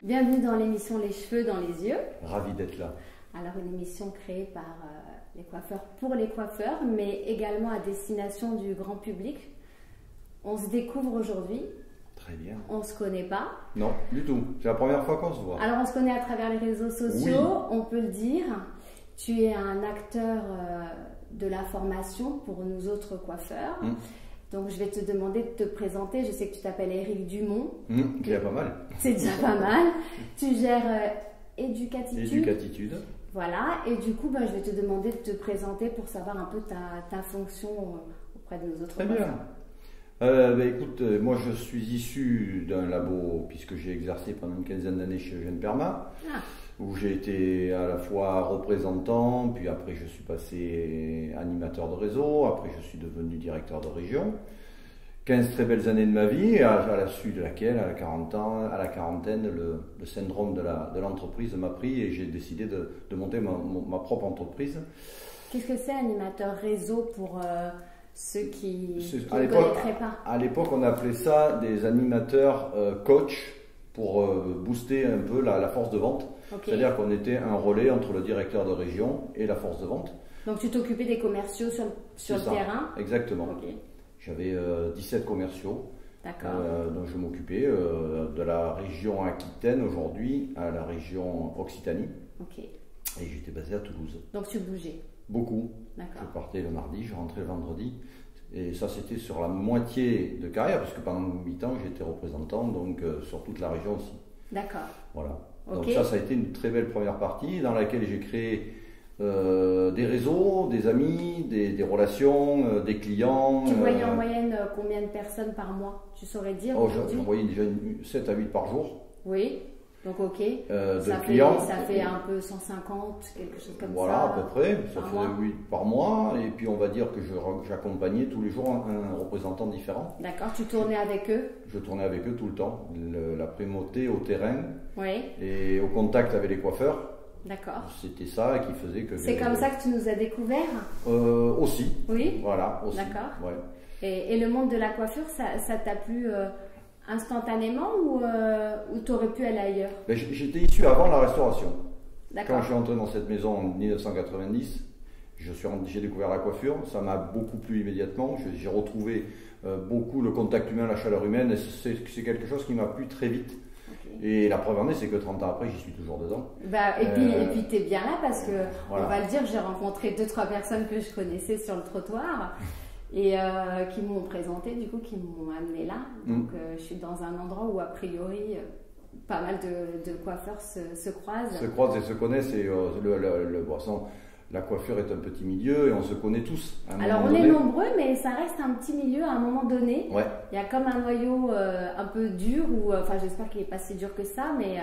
Bienvenue dans l'émission Les cheveux dans les yeux. Ravi d'être là. Alors une émission créée par les coiffeurs pour les coiffeurs, mais également à destination du grand public. On se découvre aujourd'hui. Très bien. On ne se connaît pas. Non, du tout. C'est la première fois qu'on se voit. Alors on se connaît à travers les réseaux sociaux, Oui. on peut le dire. Tu es un acteur de la formation pour nous autres coiffeurs. Donc je vais te demander de te présenter. Je sais que tu t'appelles Éric Dumont. Déjà pas mal. C'est déjà pas mal. Tu gères Éducatitude. Éducatitude. Voilà. Et du coup, je vais te demander de te présenter pour savoir un peu ta fonction auprès de nos autres Très coiffeurs. bien. Écoute, moi je suis issu d'un labo, puisque j'ai exercé pendant une quinzaine d'années chez Eugène Perma, où j'ai été à la fois représentant, puis après je suis passé animateur de réseau, après je suis devenu directeur de région. 15 très belles années de ma vie, à la suite de laquelle, à la quarantaine, le syndrome de l'entreprise m'a pris et j'ai décidé de monter ma propre entreprise. Qu'est-ce que c'est animateur réseau pour ceux qui ne À connaîtraient pas? À l'époque, on appelait ça des animateurs coach pour booster un peu la force de vente. Okay. C'est-à-dire qu'on était un relais entre le directeur de région et la force de vente. Donc tu t'occupais des commerciaux sur le terrain? Exactement. Okay. J'avais 17 commerciaux dont je m'occupais, de la région Aquitaine aujourd'hui à la région Occitanie. Okay. Et j'étais basé à Toulouse. Donc tu bougeais? Beaucoup. Je partais le mardi, je rentrais le vendredi. Et ça, c'était sur la moitié de carrière, parce que pendant 8 ans, j'étais représentant, donc sur toute la région aussi. D'accord. Voilà. Okay. Donc ça a été une très belle première partie dans laquelle j'ai créé des réseaux, des amis, des relations, des clients. Tu voyais en moyenne combien de personnes par mois? Tu saurais dire? J'en voyais déjà 7 à 8 par jour. Oui. Donc ok, ça fait un peu 150, quelque chose comme voilà, ça. Voilà, à peu près, ça par fait mois. 8 par mois, et puis on va dire que j'accompagnais tous les jours un représentant différent. D'accord, tu tournais avec eux? Je tournais avec eux tout le temps, la primauté au terrain, oui. Et au contact avec les coiffeurs. D'accord. C'était ça qui faisait que... C'est comme ça que tu nous as découvert? Aussi. Oui. Voilà, aussi. D'accord. Ouais. Et le monde de la coiffure, ça t'a plu instantanément ou tu aurais pu aller ailleurs? J'étais issu avant la restauration. D'accord. Quand je suis entré dans cette maison en 1990, j'ai découvert la coiffure, ça m'a beaucoup plu immédiatement. J'ai retrouvé beaucoup le contact humain, la chaleur humaine, et c'est quelque chose qui m'a plu très vite. Okay. Et la preuve en est, c'est que 30 ans après, j'y suis toujours dedans. Et puis tu es bien là parce que, voilà. On va le dire, j'ai rencontré 2-3 personnes que je connaissais sur le trottoir. Et qui m'ont présenté, du coup, qui m'ont amené là. Donc, je suis dans un endroit où, a priori, pas mal de coiffeurs se croisent. Se croisent et se connaissent. Et la coiffure est un petit milieu et on se connaît tous. Alors, on est nombreux, mais ça reste un petit milieu à un moment donné. Ouais. Il y a comme un noyau un peu dur, enfin, j'espère qu'il n'est pas si dur que ça, mais...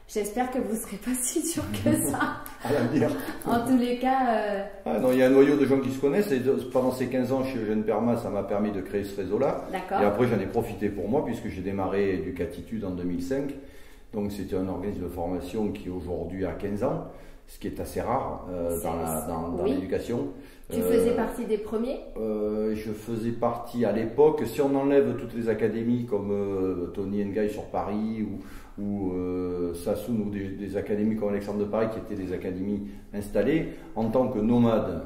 J'espère que vous ne serez pas si dur que ça. À l'avenir. En tous les cas... non, il y a un noyau de gens qui se connaissent. Et pendant ces 15 ans chez Eugène Perma, ça m'a permis de créer ce réseau-là. D'accord. Et après, j'en ai profité pour moi, puisque j'ai démarré Éducatitude en 2005. Donc, c'était un organisme de formation qui aujourd'hui a 15 ans, ce qui est assez rare dans l'éducation. Tu faisais partie des premiers? Je faisais partie à l'époque, si on enlève toutes les académies comme Tony Ngaï sur Paris ou Sassoon ou des académies comme Alexandre de Paris qui étaient des académies installées, en tant que nomade.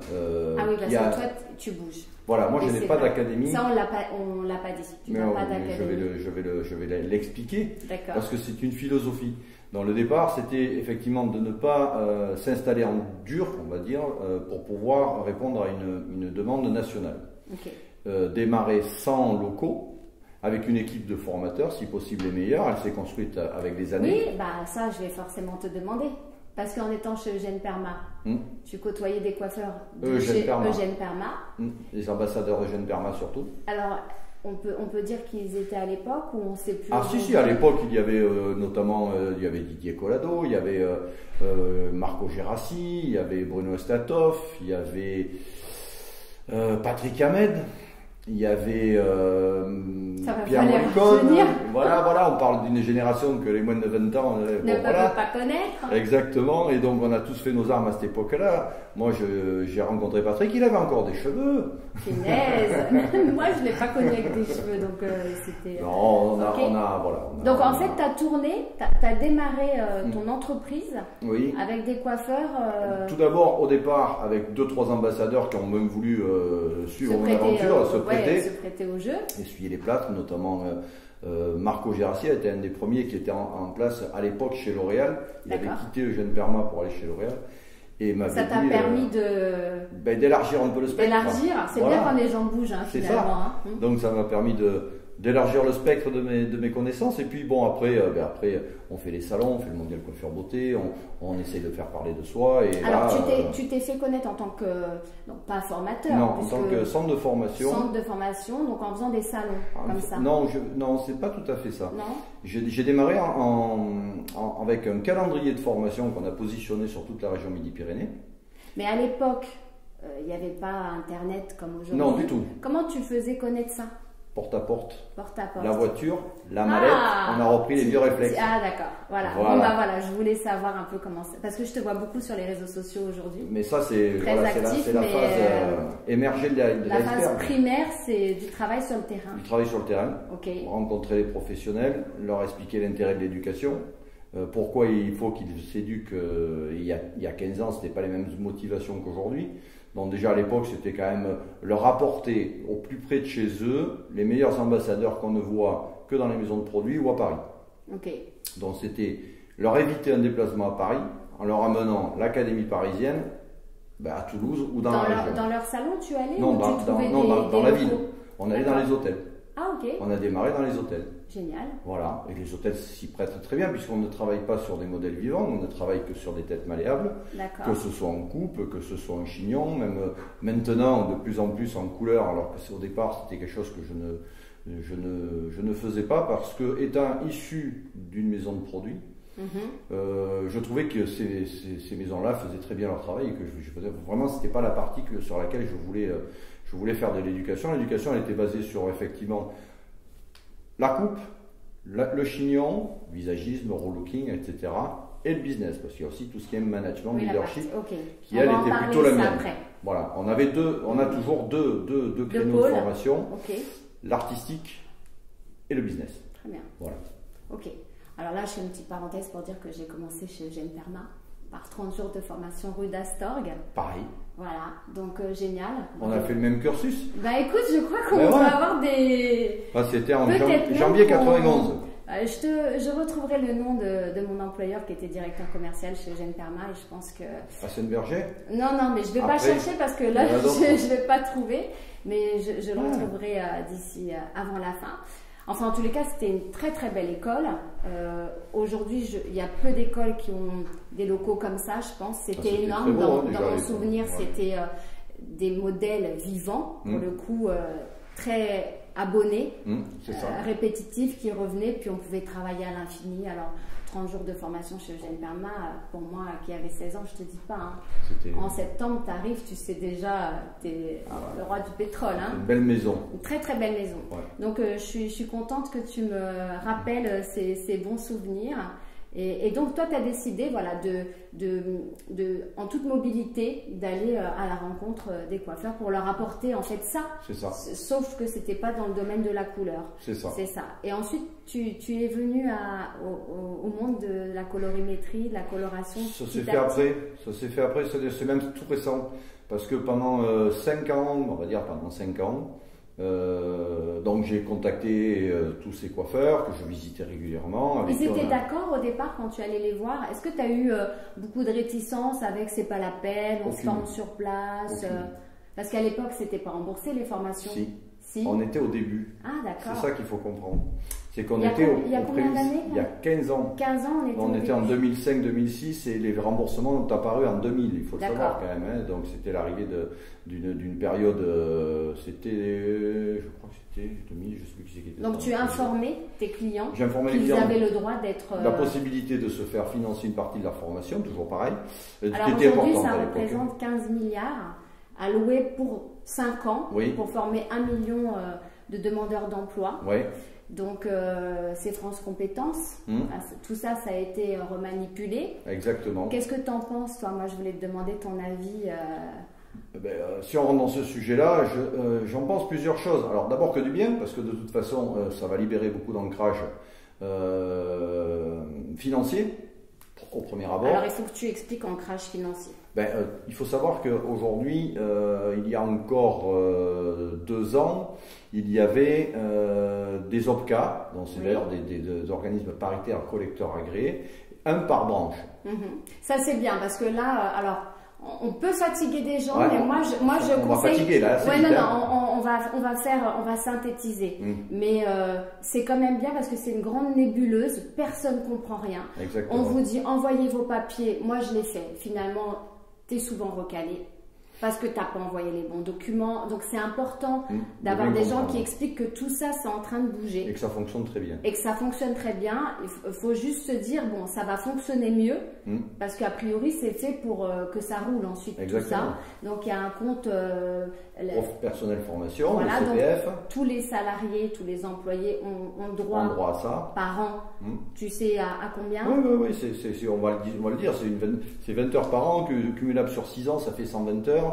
Ah oui, parce que toi, tu bouges. Voilà, moi je n'ai pas d'académie. Ça, on l'a pas dit. Tu n'as pas d'académie. Je vais l'expliquer. D'accord. Parce que c'est une philosophie. Dans le départ, c'était effectivement de ne pas s'installer en dur, on va dire, pour pouvoir répondre à une demande nationale. Okay. Démarrer sans locaux, avec une équipe de formateurs, si possible les meilleurs. Elle s'est construite avec les années. Oui, ça je vais forcément te demander. Parce qu'en étant chez Eugène Perma, tu côtoyais des coiffeurs chez Eugène Perma. Les ambassadeurs d'Eugène Perma surtout. Alors, on peut dire qu'ils étaient à l'époque ou on ne sait plus? Ah si, à l'époque, il y avait notamment il y avait Didier Collado, il y avait Marco Gérassi, il y avait Bruno Estatov, il y avait Patrick Hamed. Il y avait Pierre Moricone. Voilà, on parle d'une génération que les moins de 20 ans ne peuvent pas connaître. Exactement, et donc on a tous fait nos armes à cette époque-là. Moi, j'ai rencontré Patrick, il avait encore des cheveux. Finesse. Moi, je ne l'ai pas connu avec des cheveux, donc c'était... Non, voilà. Donc en fait, tu as tourné, tu as démarré ton entreprise avec des coiffeurs... Tout d'abord, au départ, avec 2-3 ambassadeurs qui ont même voulu suivre mon aventure, se prêter au jeu. Essuyer les plâtres, notamment Marco Gérassi était un des premiers qui était en place à l'époque chez L'Oréal. Il avait quitté Eugène Perma pour aller chez L'Oréal. Et ça t'a permis d'élargir un peu le spectre. C'est bien quand les gens bougent, finalement. Donc ça m'a permis d'élargir le spectre de mes connaissances. Et puis bon, après on fait les salons, on fait le mondial coiffure beauté, on essaye de faire parler de soi. Et alors tu t'es fait connaître en tant que, donc pas formateur. Non, en tant que centre de formation. Centre de formation, donc en faisant des salons comme ça. Non, c'est pas tout à fait ça. Non. J'ai démarré avec un calendrier de formation qu'on a positionné sur toute la région Midi-Pyrénées. Mais à l'époque, il n'y avait pas Internet comme aujourd'hui. Non, du tout. Comment tu faisais connaître ça? Porte à porte. Porte à porte. La voiture, la mallette, on a repris les vieux réflexes. Ah d'accord, voilà. Bon, voilà, je voulais savoir un peu comment c'est. Parce que je te vois beaucoup sur les réseaux sociaux aujourd'hui. Mais ça, c'est la phase émergée de l'iceberg. La phase primaire, c'est du travail sur le terrain. Du travail sur le terrain. Ok. Rencontrer les professionnels, leur expliquer l'intérêt de l'éducation. Pourquoi il faut qu'ils s'éduquent. Il y a 15 ans, ce n'était pas les mêmes motivations qu'aujourd'hui. Donc déjà à l'époque, c'était quand même leur apporter au plus près de chez eux les meilleurs ambassadeurs qu'on ne voit que dans les maisons de produits ou à Paris. Okay. Donc c'était leur éviter un déplacement à Paris en leur amenant l'académie parisienne à Toulouse ou dans la région. Dans leur salon, tu allais Non, dans la ville. On allait dans les hôtels. Ah ok. On a démarré dans les hôtels. Génial. Voilà, et les hôtels s'y prêtent très bien puisqu'on ne travaille pas sur des modèles vivants, on ne travaille que sur des têtes malléables, que ce soit en coupe, que ce soit en chignon, même maintenant de plus en plus en couleur, alors que au départ c'était quelque chose que je ne faisais pas parce que étant issu d'une maison de produits, je trouvais que ces maisons-là faisaient très bien leur travail et que je faisais vraiment, c'était pas la partie sur laquelle je voulais faire de l'éducation. L'éducation elle était basée sur effectivement la coupe, le chignon, visagisme, relooking, etc. et le business, parce qu'il y a aussi tout ce qui est management, leadership, qui elle était plutôt la mienne. Voilà, on a toujours deux créneaux de formation, l'artistique et le business. Très bien. Voilà. Ok. Alors là, je fais une petite parenthèse pour dire que j'ai commencé chez Eugène Perma par 30 jours de formation rue d'Astorg. Pareil. Voilà, donc génial. On a fait le même cursus. Bah écoute, je crois qu'on va avoir des... C'était en janvier 91. Je retrouverai le nom de mon employeur qui était directeur commercial chez Eugène Perma et je pense que... Hassan Berger? Non, mais je ne vais pas chercher parce que là, je ne vais pas trouver, mais je le retrouverai d'ici avant la fin. Enfin, en tous les cas, c'était une très très belle école. Aujourd'hui, il y a peu d'écoles qui ont des locaux comme ça, je pense. C'était énorme. Dans mon souvenir, c'était des modèles vivants, pour le coup, très abonnés, répétitifs, qui revenaient, puis on pouvait travailler à l'infini. Alors, 30 jours de formation chez Eugène Perma, pour moi qui avait 16 ans, je te dis pas. En septembre, tu arrives, tu sais déjà, tu es le roi du pétrole. Une belle maison. Une très très belle maison. Ouais. Donc je suis contente que tu me rappelles ces bons souvenirs. Et donc toi, tu as décidé, voilà, en toute mobilité, d'aller à la rencontre des coiffeurs pour leur apporter en fait ça. C'est ça. Sauf que c'était pas dans le domaine de la couleur. C'est ça. C'est ça. Et ensuite, tu es venu au monde de la colorimétrie, de la coloration. Ça s'est fait après. Ça s'est fait après. C'est même tout récent. Parce que pendant 5 ans, on va dire pendant 5 ans, donc j'ai contacté tous ces coiffeurs que je visitais régulièrement. Ils étaient d'accord au départ quand tu allais les voir? Est-ce que tu as eu beaucoup de réticence avec c'est pas la peine, on se forme sur place? Parce qu'à l'époque c'était pas remboursé les formations. Si. On était au début. Ah d'accord. C'est ça qu'il faut comprendre. C'est qu'on était il y a combien d'années? Il y a 15 ans. 15 ans on était en 2005-2006 et les remboursements ont apparu en 2000, il faut le savoir quand même. Hein. Donc c'était l'arrivée d'une période, c'était, je crois que c'était 2000, je ne sais plus qui c'est qui était. Donc tu as informé tes clients qu'ils avaient le droit d'être... La possibilité de se faire financer une partie de leur formation, toujours pareil. Alors aujourd'hui ça représente 15 milliards alloués pour 5 ans pour former 1 million de demandeurs d'emploi. Oui. Donc, c'est France Compétences. Tout ça, ça a été remanipulé. Exactement. Qu'est-ce que tu en penses, toi? Moi, je voulais te demander ton avis. Si on rentre dans ce sujet-là, j'en pense plusieurs choses. Alors, d'abord que du bien, parce que de toute façon, ça va libérer beaucoup d'ancrage financier, au premier abord. Alors, il faut que tu expliques ancrage financier. Il faut savoir qu'aujourd'hui, il y a encore 2 ans, il y avait des OPCA, donc c'est d'ailleurs des organismes paritaires collecteurs agréés, un par branche. Ça c'est bien parce que là, alors on peut fatiguer des gens, mais moi je conseille. On va fatiguer là. On va synthétiser. Mais c'est quand même bien parce que c'est une grande nébuleuse, personne ne comprend rien. Exactement. On vous dit envoyez vos papiers, moi je l'ai fait. Finalement, tu es souvent recalé parce que tu n'as pas envoyé les bons documents. Donc c'est important d'avoir des gens qui expliquent que tout ça, c'est en train de bouger. Et que ça fonctionne très bien. Et que ça fonctionne très bien. Il faut juste se dire, bon, ça va fonctionner mieux, parce qu'a priori, c'est fait pour que ça roule ensuite. Exactement. Tout ça. Donc il y a un compte... personnel formation, voilà, le CPF. Donc, tous les salariés, tous les employés ont droit à ça. Par an. Tu sais à combien? Oui, on va le dire, c'est 20 heures par an, cumulable sur 6 ans, ça fait 120 heures.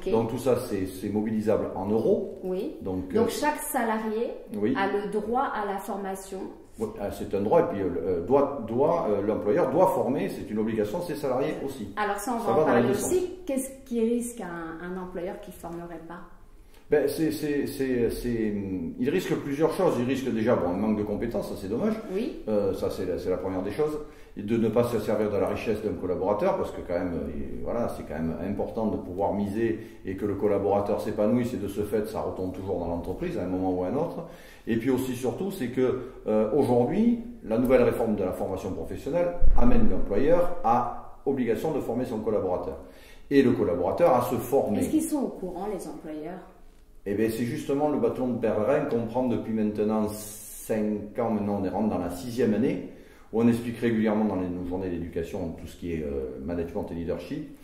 Donc tout ça, c'est mobilisable en euros. Oui. Donc chaque salarié a le droit à la formation. C'est un droit, et puis l'employeur doit former, c'est une obligation de ses salariés aussi. Alors ça, on va en parler aussi. Qu'est-ce qui risque un employeur qui ne formerait pas? Il risque plusieurs choses. Il risque déjà un manque de compétences, ça c'est dommage. Oui. Ça c'est la première des choses. Et de ne pas se servir de la richesse d'un collaborateur, parce que quand même, c'est quand même important de pouvoir miser et que le collaborateur s'épanouisse, et de ce fait, ça retombe toujours dans l'entreprise à un moment ou à un autre. Et puis aussi surtout, c'est que aujourd'hui, la nouvelle réforme de la formation professionnelle amène l'employeur à obligation de former son collaborateur. Et le collaborateur à se former. Est-ce qu'ils sont au courant, les employeurs? Eh bien, c'est justement le bâton de pèlerin qu'on prend depuis maintenant 5 ans. Maintenant, on rentre dans la 6e année, où on explique régulièrement dans nos journées d'éducation tout ce qui est management et leadership,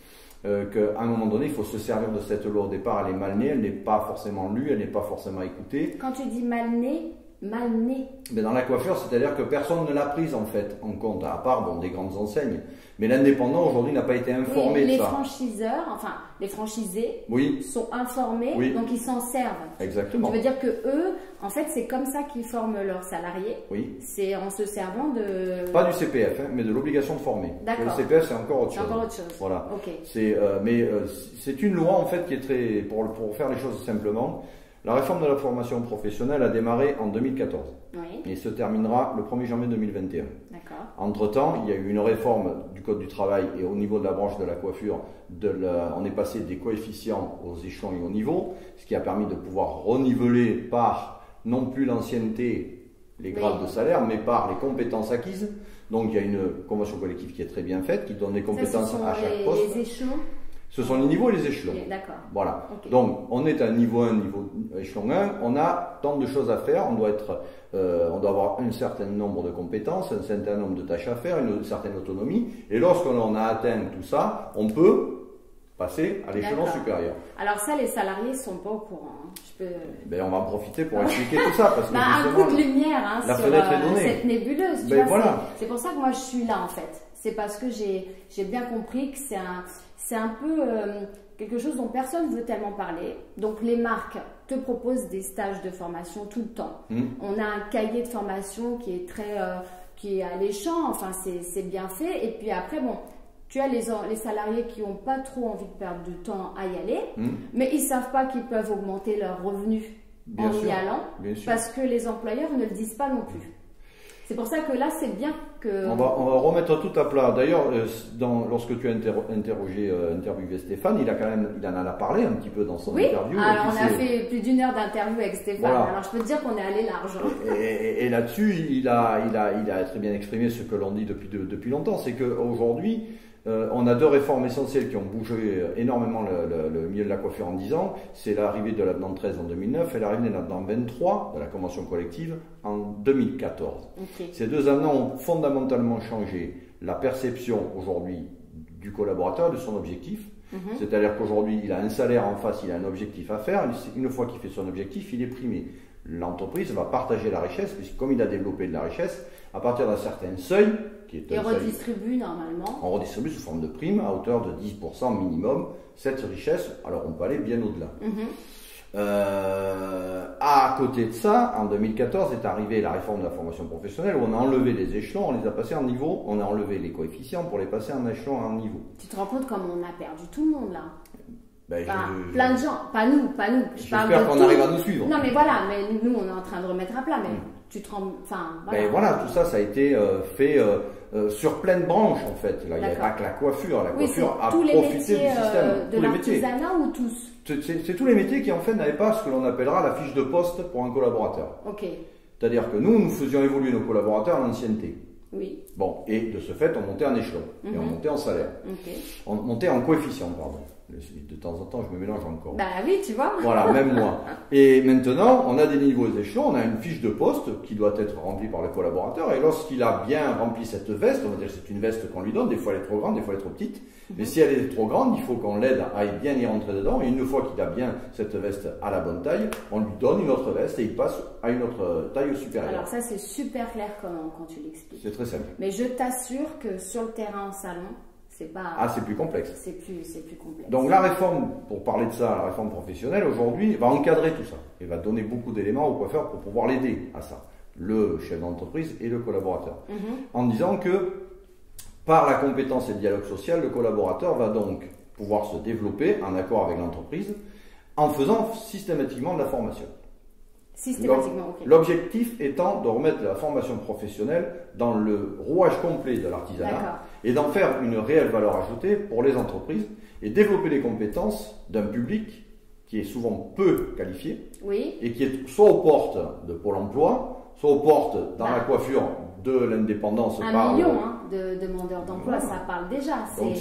qu'à un moment donné, il faut se servir de cette loi. Au départ, elle est mal née, elle n'est pas forcément lue, elle n'est pas forcément écoutée. Quand tu dis mal née, mais dans la coiffure, c'est-à-dire que personne ne l'a prise en fait en compte, à part des grandes enseignes. Mais l'indépendant aujourd'hui n'a pas été informé de ça. Les franchiseurs, enfin les franchisés, sont informés, donc ils s'en servent. Exactement. Tu veux dire que eux, en fait, c'est comme ça qu'ils forment leurs salariés. Oui. C'est en se servant de... Pas du CPF, mais de l'obligation de former. D'accord. Le CPF, c'est encore autre chose. C'est encore autre chose. Voilà. Ok. C'est une loi en fait qui est très, pour faire les choses simplement. La réforme de la formation professionnelle a démarré en 2014 et se terminera le 1er janvier 2021. Entre-temps, il y a eu une réforme du Code du travail et au niveau de la branche de la coiffure, on est passé des coefficients aux échelons et aux niveaux, ce qui a permis de pouvoir reniveler par non plus l'ancienneté, les grades de salaire, mais par les compétences acquises. Donc il y a une convention collective qui est très bien faite, qui donne des compétences à chaque poste. Les échelons. Ce sont les niveaux et les échelons. D'accord. Voilà. Donc, on est à niveau 1, échelon 1. On a tant de choses à faire. On doit avoir un certain nombre de compétences, un certain nombre de tâches à faire, une certaine autonomie. Et lorsqu'on a atteint tout ça, on peut passer à l'échelon supérieur. Alors ça, les salariés ne sont pas au courant. On va en profiter pour expliquer tout ça. Parce que un coup de lumière la sur fenêtre est donnée. Cette nébuleuse. C'est pour ça que moi, je suis là, en fait. C'est parce que j'ai bien compris que c'est un peu quelque chose dont personne ne veut tellement parler. Donc les marques te proposent des stages de formation tout le temps. On a un cahier de formation qui est qui est alléchant, enfin c'est bien fait. Et puis après, tu as les salariés qui n'ont pas trop envie de perdre du temps à y aller, mais ils ne savent pas qu'ils peuvent augmenter leurs revenus en y allant, parce que les employeurs ne le disent pas non plus. C'est pour ça que là, c'est bien que... On va remettre tout à plat. D'ailleurs, lorsque tu as interviewé Stéphane, il en a parlé un petit peu dans son interview. Alors on a fait plus d'1 heure d'interview avec Stéphane. Voilà. Alors je peux te dire qu'on est allé large. Et là-dessus, il a très bien exprimé ce que l'on dit depuis longtemps. C'est qu'aujourd'hui, on a 2 réformes essentielles qui ont bougé énormément le milieu de la coiffure en 10 ans. C'est l'arrivée de l'avenant 13 en 2009 et l'arrivée de l'avenant 23 de la convention collective en 2014. Ces 2 avenants ont fondamentalement changé la perception aujourd'hui du collaborateur, de son objectif. C'est-à-dire qu'aujourd'hui, il a un salaire en face, il a un objectif à faire. Une fois qu'il fait son objectif, il est primé. L'entreprise va partager la richesse, puisque comme il a développé de la richesse, à partir d'un certain seuil, qui est un seuil, redistribue normalement. On redistribue sous forme de prime à hauteur de 10% minimum cette richesse. Alors on peut aller bien au-delà. À côté de ça, en 2014 est arrivée la réforme de la formation professionnelle où on a enlevé les échelons, on les a passés en niveau, on a enlevé les coefficients pour les passer en échelon en niveau. Tu te rends compte comme on a perdu tout le monde là? Plein de gens, pas nous. J'espère qu'on arrive à nous suivre. Non mais voilà, mais nous on est en train de remettre à plat, mais tu te rends... Voilà. Tout ça, ça a été fait sur pleine branche en fait. Là, il n'y a pas que la coiffure. La coiffure a profité du système. De l'artisanat ou tous? C'est tous les métiers qui en fait n'avaient pas ce que l'on appellera la fiche de poste pour un collaborateur. C'est-à-dire que nous faisions évoluer nos collaborateurs en ancienneté. Oui. Bon, et de ce fait, on montait en échelon et on montait en salaire. On montait en coefficient, pardon. De temps en temps, je me mélange encore. Bah oui, tu vois. Voilà, même moi. Et maintenant, on a des niveaux d'échelon, on a une fiche de poste qui doit être remplie par le collaborateur. Et lorsqu'il a bien rempli cette veste, on va dire que c'est une veste qu'on lui donne, des fois elle est trop grande, des fois elle est trop petite. Mais si elle est trop grande, il faut qu'on l'aide à bien y rentrer dedans. Et une fois qu'il a bien cette veste à la bonne taille, on lui donne une autre veste et il passe à une autre taille supérieure. Alors ça, c'est super clair quand tu l'expliques. C'est très simple. Mais je t'assure que sur le terrain en salon, c'est pas... c'est plus complexe. C'est plus complexe. Donc la réforme, pour parler de ça, la réforme professionnelle aujourd'hui, va encadrer tout ça. Et va donner beaucoup d'éléments au coiffeur pour pouvoir l'aider à ça. Le chef d'entreprise et le collaborateur. En disant que par la compétence et le dialogue social, le collaborateur va donc pouvoir se développer en accord avec l'entreprise en faisant systématiquement de la formation. Systématiquement, L'objectif étant de remettre la formation professionnelle dans le rouage complet de l'artisanat et d'en faire une réelle valeur ajoutée pour les entreprises et développer les compétences d'un public qui est souvent peu qualifié et qui est soit aux portes de Pôle emploi, soit aux portes dans la coiffure de l'indépendance. 1 million de demandeurs d'emploi, ça parle déjà. Donc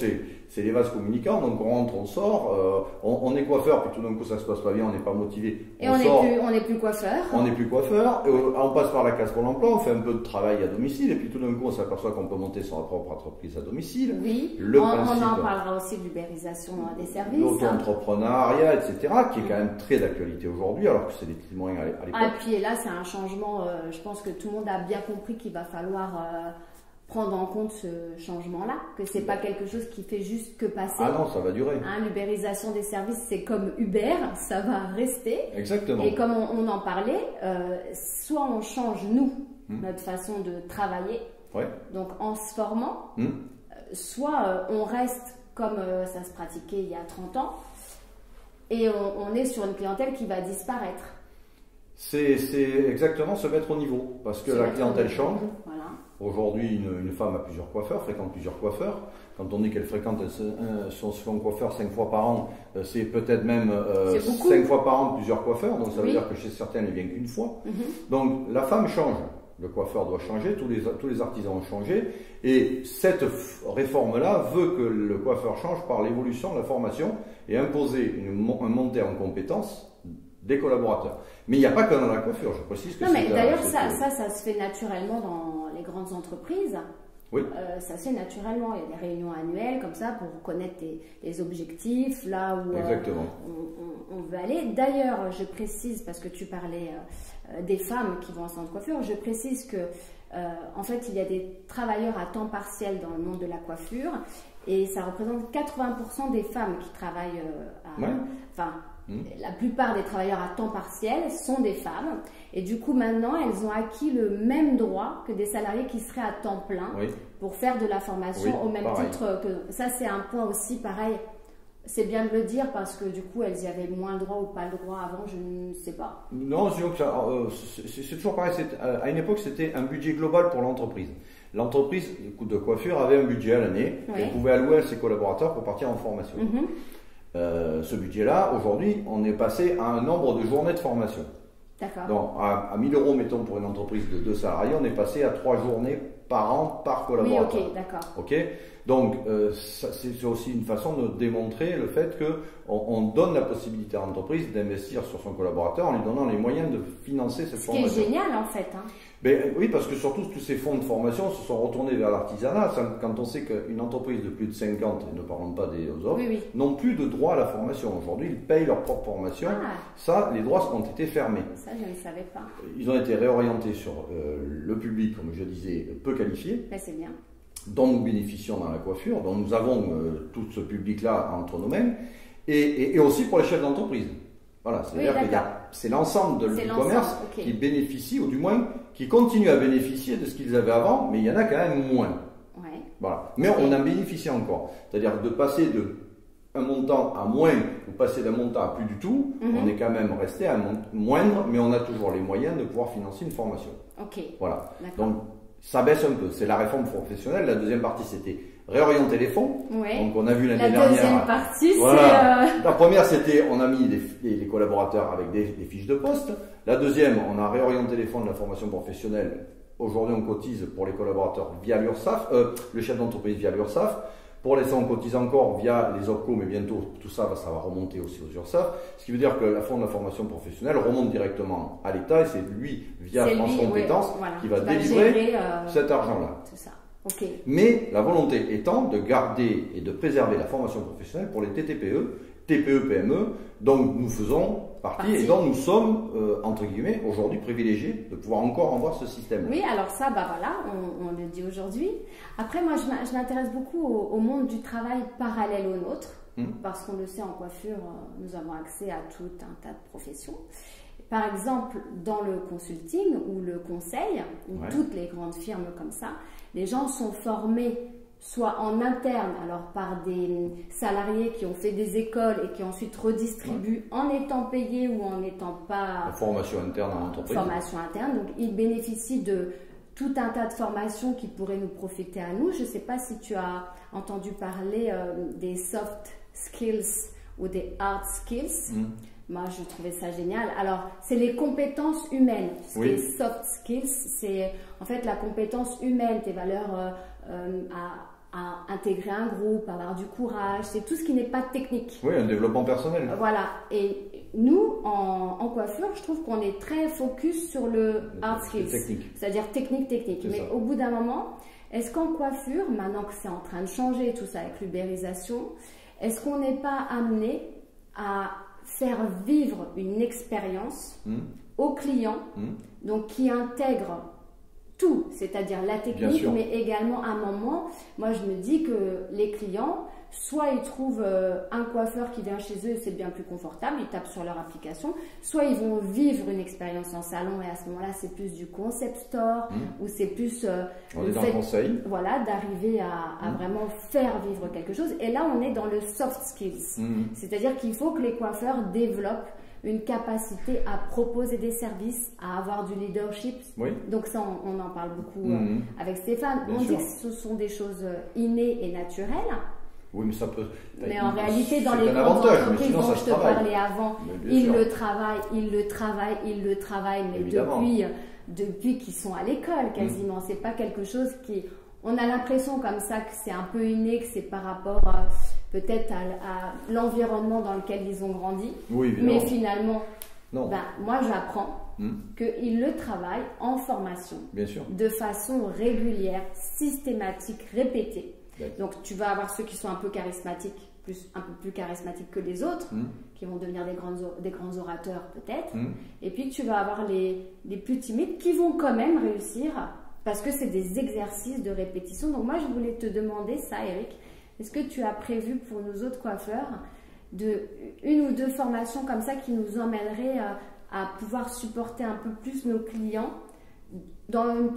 c'est les vases communicants, donc on rentre, on sort, on est coiffeur, puis tout d'un coup ça se passe pas bien, on n'est pas motivé. Et on n'est plus coiffeur. On n'est plus coiffeur, on passe par la case Pôle emploi, on fait un peu de travail à domicile, et puis tout d'un coup on s'aperçoit qu'on peut monter son propre entreprise à domicile. Oui, on en parlera aussi de l'ubérisation des services. L'auto-entrepreneuriat, etc., qui est quand même très d'actualité aujourd'hui, alors que c'est des petits moyens à l'époque. Et puis là c'est un changement, je pense que tout le monde a bien compris qu'il va falloir prendre en compte ce changement-là, que c'est pas quelque chose qui fait juste que passer. Ah non, ça va durer. L'ubérisation des services, c'est comme Uber, ça va rester. Exactement. Et comme on en parlait, soit on change, nous, notre façon de travailler, donc en se formant, soit on reste comme ça se pratiquait il y a 30 ans, et on est sur une clientèle qui va disparaître. C'est exactement se mettre au niveau, parce que la clientèle change. Aujourd'hui, une femme a plusieurs coiffeurs, fréquente plusieurs coiffeurs. Quand on dit qu'elle fréquente son coiffeur 5 fois par an, c'est peut-être même 5 fois par an plusieurs coiffeurs. Donc ça veut dire que chez certains, elle ne vient qu'une fois. Donc la femme change. Le coiffeur doit changer, tous les artisans ont changé. Et cette réforme-là veut que le coiffeur change par l'évolution de la formation et imposer une montée en compétences des collaborateurs. Mais il n'y a pas que dans la coiffure, je précise que non, mais d'ailleurs, ça se fait naturellement dans les grandes entreprises. Oui. Ça se fait naturellement. Il y a des réunions annuelles comme ça pour connaître les objectifs, là où on veut aller. D'ailleurs, je précise, parce que tu parlais des femmes qui vont en centre de coiffure, je précise que en fait, il y a des travailleurs à temps partiel dans le monde de la coiffure et ça représente 80% des femmes qui travaillent la plupart des travailleurs à temps partiel sont des femmes et du coup maintenant elles ont acquis le même droit que des salariés qui seraient à temps plein pour faire de la formation au même titre que... Ça c'est un point aussi pareil, c'est bien de le dire parce que du coup elles y avaient moins le droit ou pas le droit avant, je ne sais pas. Non, c'est toujours pareil, à une époque c'était un budget global pour l'entreprise. L'entreprise de coiffure avait un budget à l'année et pouvait allouer à ses collaborateurs pour partir en formation. Ce budget-là, aujourd'hui, on est passé à un nombre de journées de formation. D'accord. Donc, à 1 000 €, mettons, pour une entreprise de 2 salariés, on est passé à 3 journées par an par collaborateur. Oui, ok, d'accord. Ok, donc c'est aussi une façon de démontrer le fait qu'on donne la possibilité à l'entreprise d'investir sur son collaborateur en lui donnant les moyens de financer cette formation. Ce qui est génial en fait. Hein. Ben, oui, parce que surtout tous ces fonds de formation se sont retournés vers l'artisanat. Quand on sait qu'une entreprise de plus de 50, et ne parlons pas des autres, n'ont plus de droit à la formation. Aujourd'hui, ils payent leur propre formation. Ça, les droits ont été fermés. Ça, je ne savais pas. Ils ont été réorientés sur le public, comme je disais, peu qualifié. Ben, c'est bien. Dont nous bénéficions dans la coiffure, dont nous avons tout ce public-là entre nos mains, et aussi pour les chefs d'entreprise. Voilà, c'est-à-dire que c'est l'ensemble de l'e-commerce qui bénéficie, ou du moins qui continue à bénéficier de ce qu'ils avaient avant, mais il y en a quand même moins. Ouais. Voilà. Mais on en bénéficie encore. C'est-à-dire de passer d'un montant à moins, ou passer d'un montant à plus du tout, on est quand même resté à moindre, mais on a toujours les moyens de pouvoir financer une formation. Ok. Voilà. Donc, ça baisse un peu. C'est la réforme professionnelle. La deuxième partie, c'était réorienter les fonds. Ouais. Donc, on a vu l'année dernière. La deuxième partie, voilà. La première, c'était, on a mis les collaborateurs avec des fiches de poste. La deuxième, on a réorienté les fonds de la formation professionnelle. Aujourd'hui, on cotise pour les collaborateurs via l'URSSAF, le chef d'entreprise via l'URSSAF. Pour l'instant, on cotise encore via les OPCO, mais bientôt, tout ça, ça va remonter aussi aux URSSAF. Ce qui veut dire que la fonds de la formation professionnelle remonte directement à l'État et c'est lui, via France Compétences, qui va délivrer cet argent-là. Okay. Mais la volonté étant de garder et de préserver la formation professionnelle pour les TPE, PME, dont nous faisons partie et dont nous sommes, entre guillemets, aujourd'hui privilégiés de pouvoir encore avoir ce système. Oui, alors ça, bah voilà, on le dit aujourd'hui. Après, moi, je m'intéresse beaucoup au monde du travail parallèle au nôtre, parce qu'on le sait, en coiffure, nous avons accès à tout un tas de professions. Par exemple, dans le consulting ou le conseil, ou toutes les grandes firmes comme ça, les gens sont formés soit en interne, alors par des salariés qui ont fait des écoles et qui ensuite redistribuent en étant payés ou en n'étant pas... La formation interne en entreprise. Formation interne, donc ils bénéficient de tout un tas de formations qui pourraient nous profiter à nous. Je ne sais pas si tu as entendu parler des soft skills ou des hard skills. Moi, je trouvais ça génial. Alors, c'est les compétences humaines. Les soft skills, c'est en fait la compétence humaine, tes valeurs à intégrer un groupe, avoir du courage. C'est tout ce qui n'est pas technique. Oui, un développement personnel. Voilà. Et nous, en coiffure, je trouve qu'on est très focus sur le hard skills. C'est-à-dire technique. Mais au bout d'un moment, est-ce qu'en coiffure, maintenant que c'est en train de changer tout ça avec l'ubérisation, est-ce qu'on n'est pas amené à faire vivre une expérience au client, donc qui intègre tout, c'est-à-dire la technique, mais également un moment, moi je me dis que les clients, soit ils trouvent un coiffeur qui vient chez eux et c'est bien plus confortable, ils tapent sur leur application, soit ils vont vivre une expérience en salon et à ce moment-là c'est plus du concept store ou c'est plus le fait d'arriver à vraiment faire vivre quelque chose. Et là on est dans le soft skills, c'est-à-dire qu'il faut que les coiffeurs développent une capacité à proposer des services, à avoir du leadership. Donc ça, on en parle beaucoup avec Stéphane. On dit que ce sont des choses innées et naturelles. Oui, mais ça peut... Mais en réalité, dans les grandes entreprises dont je te parlais avant, ils le travaillent, mais depuis qu'ils sont à l'école quasiment. C'est pas quelque chose qui... On a l'impression comme ça que c'est un peu inné, que c'est par rapport peut-être à l'environnement dans lequel ils ont grandi. Mais finalement, moi j'apprends qu'ils le travaillent en formation, de façon régulière, systématique, répétée. Donc tu vas avoir ceux qui sont un peu charismatiques, un peu plus charismatiques que les autres, qui vont devenir des grands orateurs peut-être. Et puis tu vas avoir les plus timides qui vont quand même réussir parce que c'est des exercices de répétition. Donc moi je voulais te demander ça, Eric. Est-ce que tu as prévu pour nos autres coiffeurs une ou deux formations comme ça qui nous emmèneraient à pouvoir supporter un peu plus nos clients en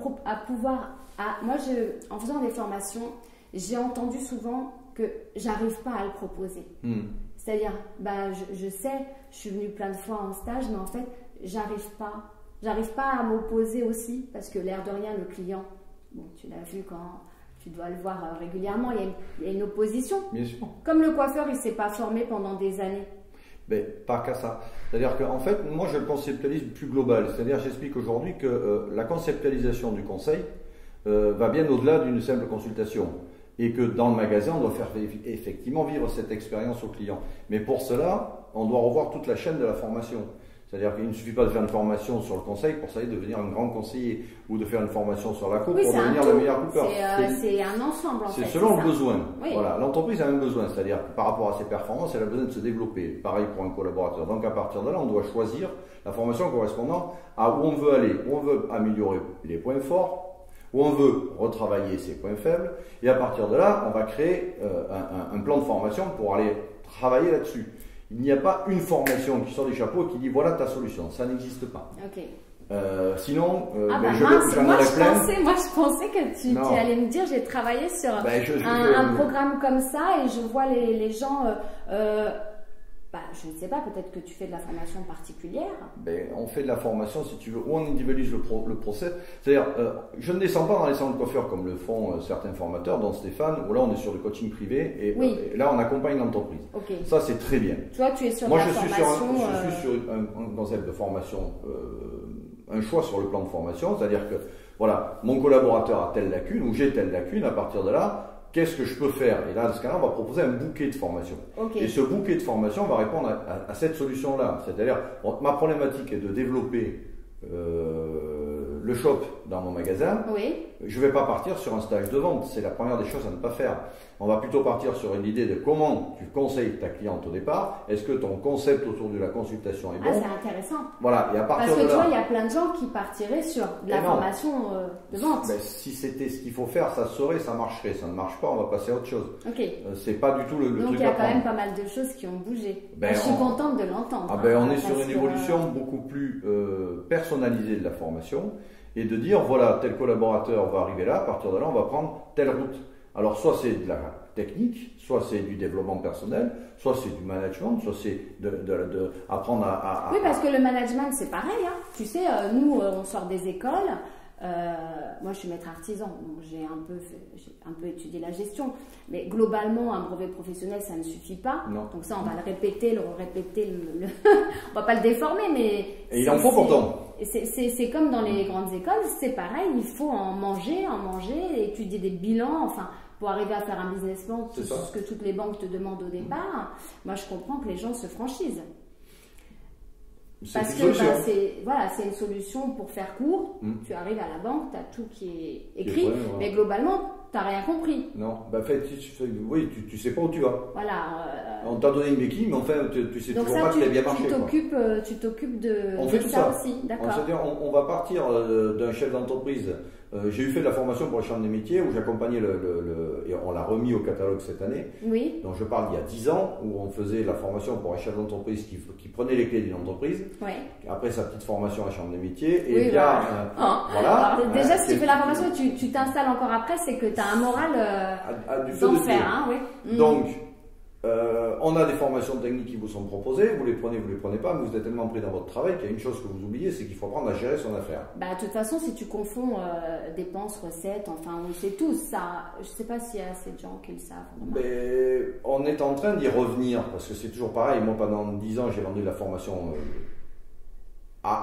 faisant des formations, j'ai entendu souvent que j'arrive pas à le proposer. C'est-à-dire, je sais, je suis venue plein de fois en stage, mais en fait, j'arrive pas à m'opposer aussi, parce que l'air de rien, le client, bon, tu l'as vu quand tu dois le voir régulièrement, il y a une opposition. Bien sûr. Comme le coiffeur, il ne s'est pas formé pendant des années. Mais pas qu'à ça. C'est-à-dire qu'en fait, moi je le conceptualise plus global. C'est-à-dire, j'explique aujourd'hui que la conceptualisation du conseil va bien au-delà d'une simple consultation. Et que dans le magasin, on doit faire effectivement vivre cette expérience au client. Mais pour cela, on doit revoir toute la chaîne de la formation. C'est-à-dire qu'il ne suffit pas de faire une formation sur le conseil pour ça devenir un grand conseiller ou de faire une formation sur la coupe pour devenir le meilleur coupeur. C'est un ensemble en fait. C'est selon le besoin. Oui. Voilà, l'entreprise a un besoin, c'est-à-dire que par rapport à ses performances, elle a besoin de se développer. Pareil pour un collaborateur. Donc à partir de là, on doit choisir la formation correspondant à où on veut aller, où on veut améliorer les points forts, où on veut retravailler ses points faibles. Et à partir de là, on va créer un plan de formation pour aller travailler là-dessus. Il n'y a pas une formation qui sort du chapeau et qui dit voilà ta solution. Ça n'existe pas. Ok. Sinon, moi je pensais que tu allais me dire j'ai travaillé sur un programme comme ça et je vois les gens. Je ne sais pas, peut-être que tu fais de la formation particulière. On fait de la formation, si tu veux, où on individualise le process. C'est-à-dire, je ne descends pas dans les salons de coiffure comme le font certains formateurs, dont Stéphane, où là on est sur le coaching privé et là on accompagne l'entreprise. Okay. Ça c'est très bien. Toi tu es sur la formation. Je suis sur un concept de formation, un choix sur le plan de formation, c'est-à-dire que voilà, mon collaborateur a telle lacune ou j'ai telle lacune, à partir de là, qu'est-ce que je peux faire? Et là, dans ce cas-là, on va proposer un bouquet de formation. Okay. Et ce bouquet de formation va répondre à cette solution-là. C'est-à-dire, ma problématique est de développer le shop dans mon magasin. Oui. Je ne vais pas partir sur un stage de vente. C'est la première des choses à ne pas faire. On va plutôt partir sur une idée de comment tu conseilles ta cliente au départ. Est-ce que ton concept autour de la consultation est bon? C'est intéressant. Voilà. Et à partir Parce que de là, tu vois, il y a plein de gens qui partiraient sur de la formation de vente. Si c'était ce qu'il faut faire, ça marcherait. Ça ne marche pas, on va passer à autre chose. Okay. C'est pas du tout le truc. Donc il y a quand même pas mal de choses qui ont bougé. Je suis contente de l'entendre. On est sur une évolution beaucoup plus personnalisée de la formation et de dire voilà, tel collaborateur va arriver là, à partir de là, on va prendre telle route. Alors soit c'est de la technique, soit c'est du développement personnel, soit c'est du management, soit c'est apprendre à... Oui, parce que le management c'est pareil. Hein. Tu sais, nous on sort des écoles. Moi je suis maître artisan, donc j'ai un peu étudié la gestion, mais globalement un brevet professionnel ça ne suffit pas. Non. Donc ça on va le répéter, on va pas le déformer, mais et il en faut pourtant. C'est comme dans les grandes écoles, c'est pareil, il faut en manger, étudier des bilans, enfin pour arriver à faire un business plan, c'est ce que toutes les banques te demandent au départ. Moi je comprends que les gens se franchisent. Parce que c'est une solution pour faire court. Tu arrives à la banque, tu as tout qui est écrit, mais globalement, tu n'as rien compris. Non, en fait, tu sais pas où tu vas. Voilà. On t'a donné une béquille, mais enfin, tu sais toujours pas que ça a bien marché. Tu t'occupes de fait tout ça aussi, d'accord. On va partir d'un chef d'entreprise. J'ai fait de la formation pour la Chambre des métiers où j'accompagnais et on l'a remis au catalogue cette année. Oui. Donc je parle d'il y a 10 ans où on faisait la formation pour un chef d'entreprise qui prenait les clés d'une entreprise. Oui. Après sa petite formation à la Chambre des métiers. Oui, et voilà. Alors, déjà, si tu fais la formation et tu t'installes encore après, c'est que tu as un moral d'enfer. Hein, oui. Donc, on a des formations techniques qui vous sont proposées, vous les prenez pas, mais vous êtes tellement pris dans votre travail qu'il y a une chose que vous oubliez, c'est qu'il faut apprendre à gérer son affaire. De toute façon, si tu confonds dépenses, recettes, enfin on le sait tous, ça, je sais pas s'il y a assez de gens qui le savent. Mais on est en train d'y revenir, parce que c'est toujours pareil, moi pendant 10 ans j'ai vendu de la formation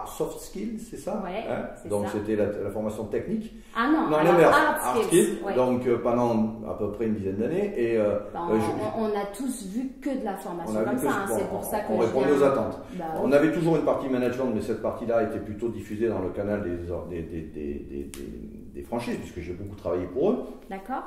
soft skills, c'est ça? Ouais, donc c'était la formation technique. Ah non, hard skills. Ouais. Donc pendant à peu près une dizaine d'années. Et on a tous vu que de la formation comme ça, c'est pour ça qu'on répondait aux attentes. On avait toujours une partie management, mais cette partie-là était plutôt diffusée dans le canal des franchises, puisque j'ai beaucoup travaillé pour eux. D'accord.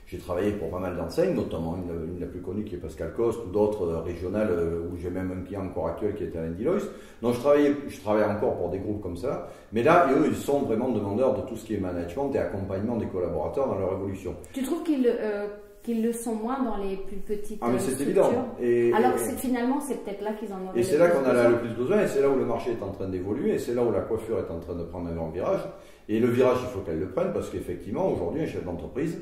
J'ai travaillé pour pas mal d'enseignes, notamment une la plus connue qui est Pascal Coste, ou d'autres régionales où j'ai même un client encore actuel qui est Alain Delois. Donc je travaille encore pour des groupes comme ça, mais là, eux, ils sont vraiment demandeurs de tout ce qui est management et accompagnement des collaborateurs dans leur évolution. Tu trouves qu'ils le sont moins dans les plus petites mais c'est structures. Évident. Alors que finalement, c'est peut-être là qu'ils en auraient. Et c'est là qu'on a le plus besoin, et c'est là où le marché est en train d'évoluer, et c'est là où la coiffure est en train de prendre un grand virage. Et le virage, il faut qu'elle le prenne, parce qu'effectivement, aujourd'hui, un chef d'entreprise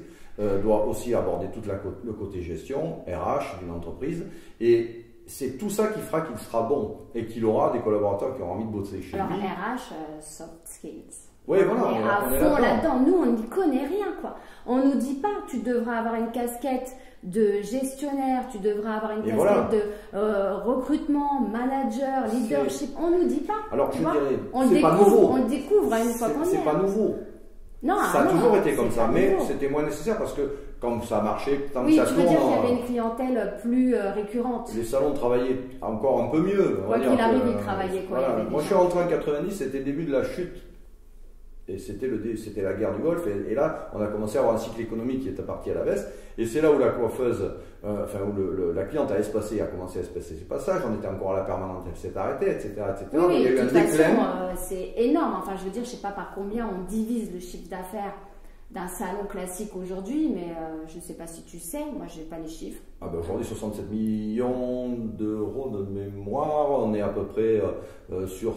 doit aussi aborder tout le côté gestion, RH d'une entreprise, et c'est tout ça qui fera qu'il sera bon et qu'il aura des collaborateurs qui auront envie de bosser chez lui. Alors RH, soft skills. Oui, voilà, on est à fond là-dedans. Nous, on n'y connaît rien, quoi. On nous dit pas, tu devras avoir une casquette de gestionnaire, tu devras avoir une casquette de recrutement, manager, leadership. On nous dit pas. Alors, je dirais, c'est pas nouveau. On le découvre une fois qu'on y est. C'est pas nouveau. Non, ça a toujours été comme ça, mais c'était moins nécessaire parce que quand ça marchait, tant que ça tourne... Oui, tu veux dire qu'il y avait une clientèle plus récurrente. Les salons travaillaient encore un peu mieux. Quoi qu'il arrive, ils travaillaient. Voilà. Moi, je suis rentré en 90, c'était le début de la chute. Et c'était la guerre du Golfe. Et là, on a commencé à avoir un cycle économique qui était parti à la baisse. Et c'est là où la coiffeuse, où la cliente a espacé, a commencé à espacer ses passages. On était encore à la permanente, elle s'est arrêtée, etc. Oui, il y a eu un déclin. C'est énorme. Enfin, je veux dire, je ne sais pas par combien on divise le chiffre d'affaires d'un salon classique aujourd'hui, mais je ne sais pas si tu sais, moi je n'ai pas les chiffres. Aujourd'hui, 67 millions d'euros de mémoire, on est à peu près sur...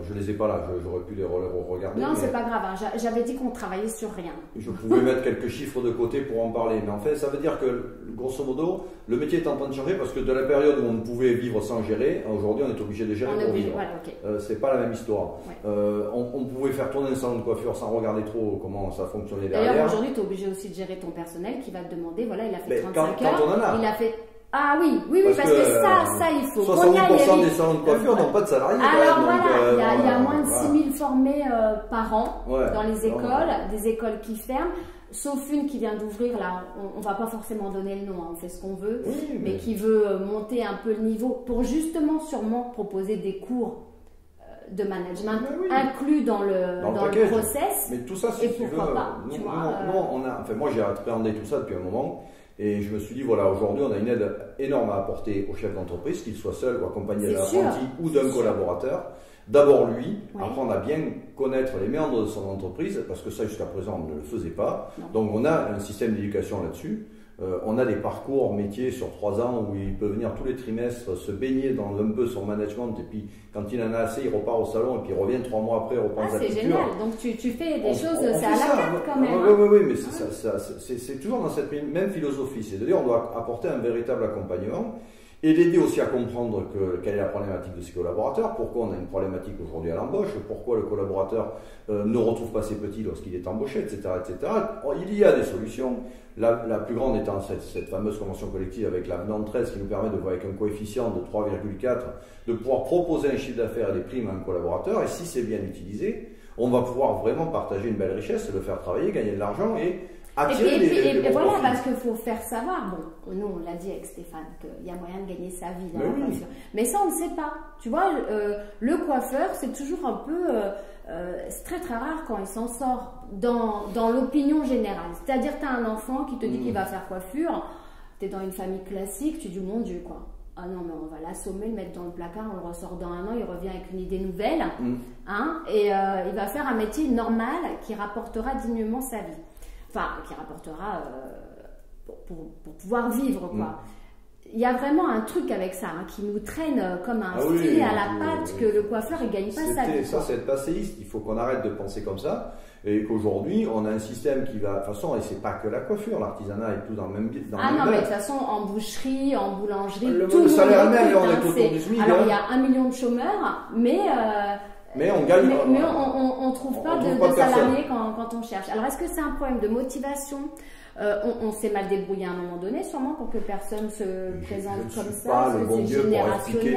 Je ne les ai pas là, j'aurais pu les regarder. Non, c'est pas grave, hein. J'avais dit qu'on travaillait sur rien. Je pouvais mettre quelques chiffres de côté pour en parler, mais en fait, ça veut dire que, grosso modo, le métier est en train de changer parce que de la période où on ne pouvait vivre sans gérer, aujourd'hui on est obligé de gérer pour vivre. Voilà, okay. C'est pas la même histoire. Ouais. On pouvait faire tourner un salon de coiffure sans regarder trop comment ça fonctionnait derrière. D'ailleurs, aujourd'hui, tu es obligé aussi de gérer ton personnel qui va te demander, voilà, il a fait 35 heures, quand on en a. il a fait... Ah oui, parce que ça, il faut. 60% des salons de coiffure n'ont pas de salariés. Alors voilà, il y a moins de 6000 formés par an dans les écoles, des écoles qui ferment, sauf une qui vient d'ouvrir, là, on ne va pas forcément donner le nom, hein, on fait ce qu'on veut, mais qui veut monter un peu le niveau pour justement sûrement proposer des cours de management inclus dans le process. Mais tout ça, si tu veux, moi j'ai appréhendé tout ça depuis un moment. Et je me suis dit, voilà, aujourd'hui, on a une aide énorme à apporter au chef d'entreprise, qu'il soit seul ou accompagné d'un apprenti ou d'un collaborateur. D'abord lui, apprendre à bien connaître les méandres de son entreprise, parce que ça, jusqu'à présent, on ne le faisait pas. Non. Donc, on a un système d'éducation là-dessus. On a des parcours métiers sur 3 ans où il peut venir tous les trimestres se baigner dans un peu son management et puis quand il en a assez, il repart au salon et puis il revient 3 mois après, il reprend sa culture. C'est génial, donc tu fais des choses, c'est à la carte quand même. Oui, mais c'est toujours dans cette même philosophie, c'est-à-dire on doit apporter un véritable accompagnement et l'aider aussi à comprendre quelle est la problématique de ses collaborateurs, pourquoi on a une problématique aujourd'hui à l'embauche, pourquoi le collaborateur ne retrouve pas ses petits lorsqu'il est embauché, etc., etc. Il y a des solutions. La plus grande étant cette fameuse convention collective avec l'avenant 13 qui nous permet de voir avec un coefficient de 3,4 de pouvoir proposer un chiffre d'affaires et des primes à un collaborateur. Et si c'est bien utilisé, on va pouvoir vraiment partager une belle richesse, le faire travailler, gagner de l'argent et attirer les bons voilà, profils. parce qu'il faut faire savoir, bon, nous on l'a dit avec Stéphane, qu'il y a moyen de gagner sa vie dans la coiffure. Mais ça on ne sait pas. Tu vois, le coiffeur c'est toujours un peu... c'est très très rare quand il s'en sort dans l'opinion générale. C'est-à-dire tu as un enfant qui te dit qu'il va faire coiffure, tu es dans une famille classique, tu dis mon Dieu quoi. Ah non mais on va l'assommer, le mettre dans le placard, on le ressort dans 1 an, il revient avec une idée nouvelle, hein, et il va faire un métier normal qui rapportera dignement sa vie. Enfin, qui rapportera pour pouvoir vivre quoi. Il y a vraiment un truc avec ça hein, qui nous traîne comme un fil à la patte que le coiffeur ne gagne pas sa vie. Ça, c'est être passéiste. Il faut qu'on arrête de penser comme ça. Et qu'aujourd'hui, on a un système qui va... De toute façon, et c'est pas que la coiffure, l'artisanat et tout dans le même... mais de toute façon, en boucherie, en boulangerie, tout le salaire même, on est autour du SMIC. Alors, il y a 1 million de chômeurs, mais on gagne... Mais on trouve pas de salariés quand on cherche. Alors, est-ce que c'est un problème de motivation ? On s'est mal débrouillé à un moment donné, sûrement pour que personne se présente comme ça. Est-ce que c'est générationnel ?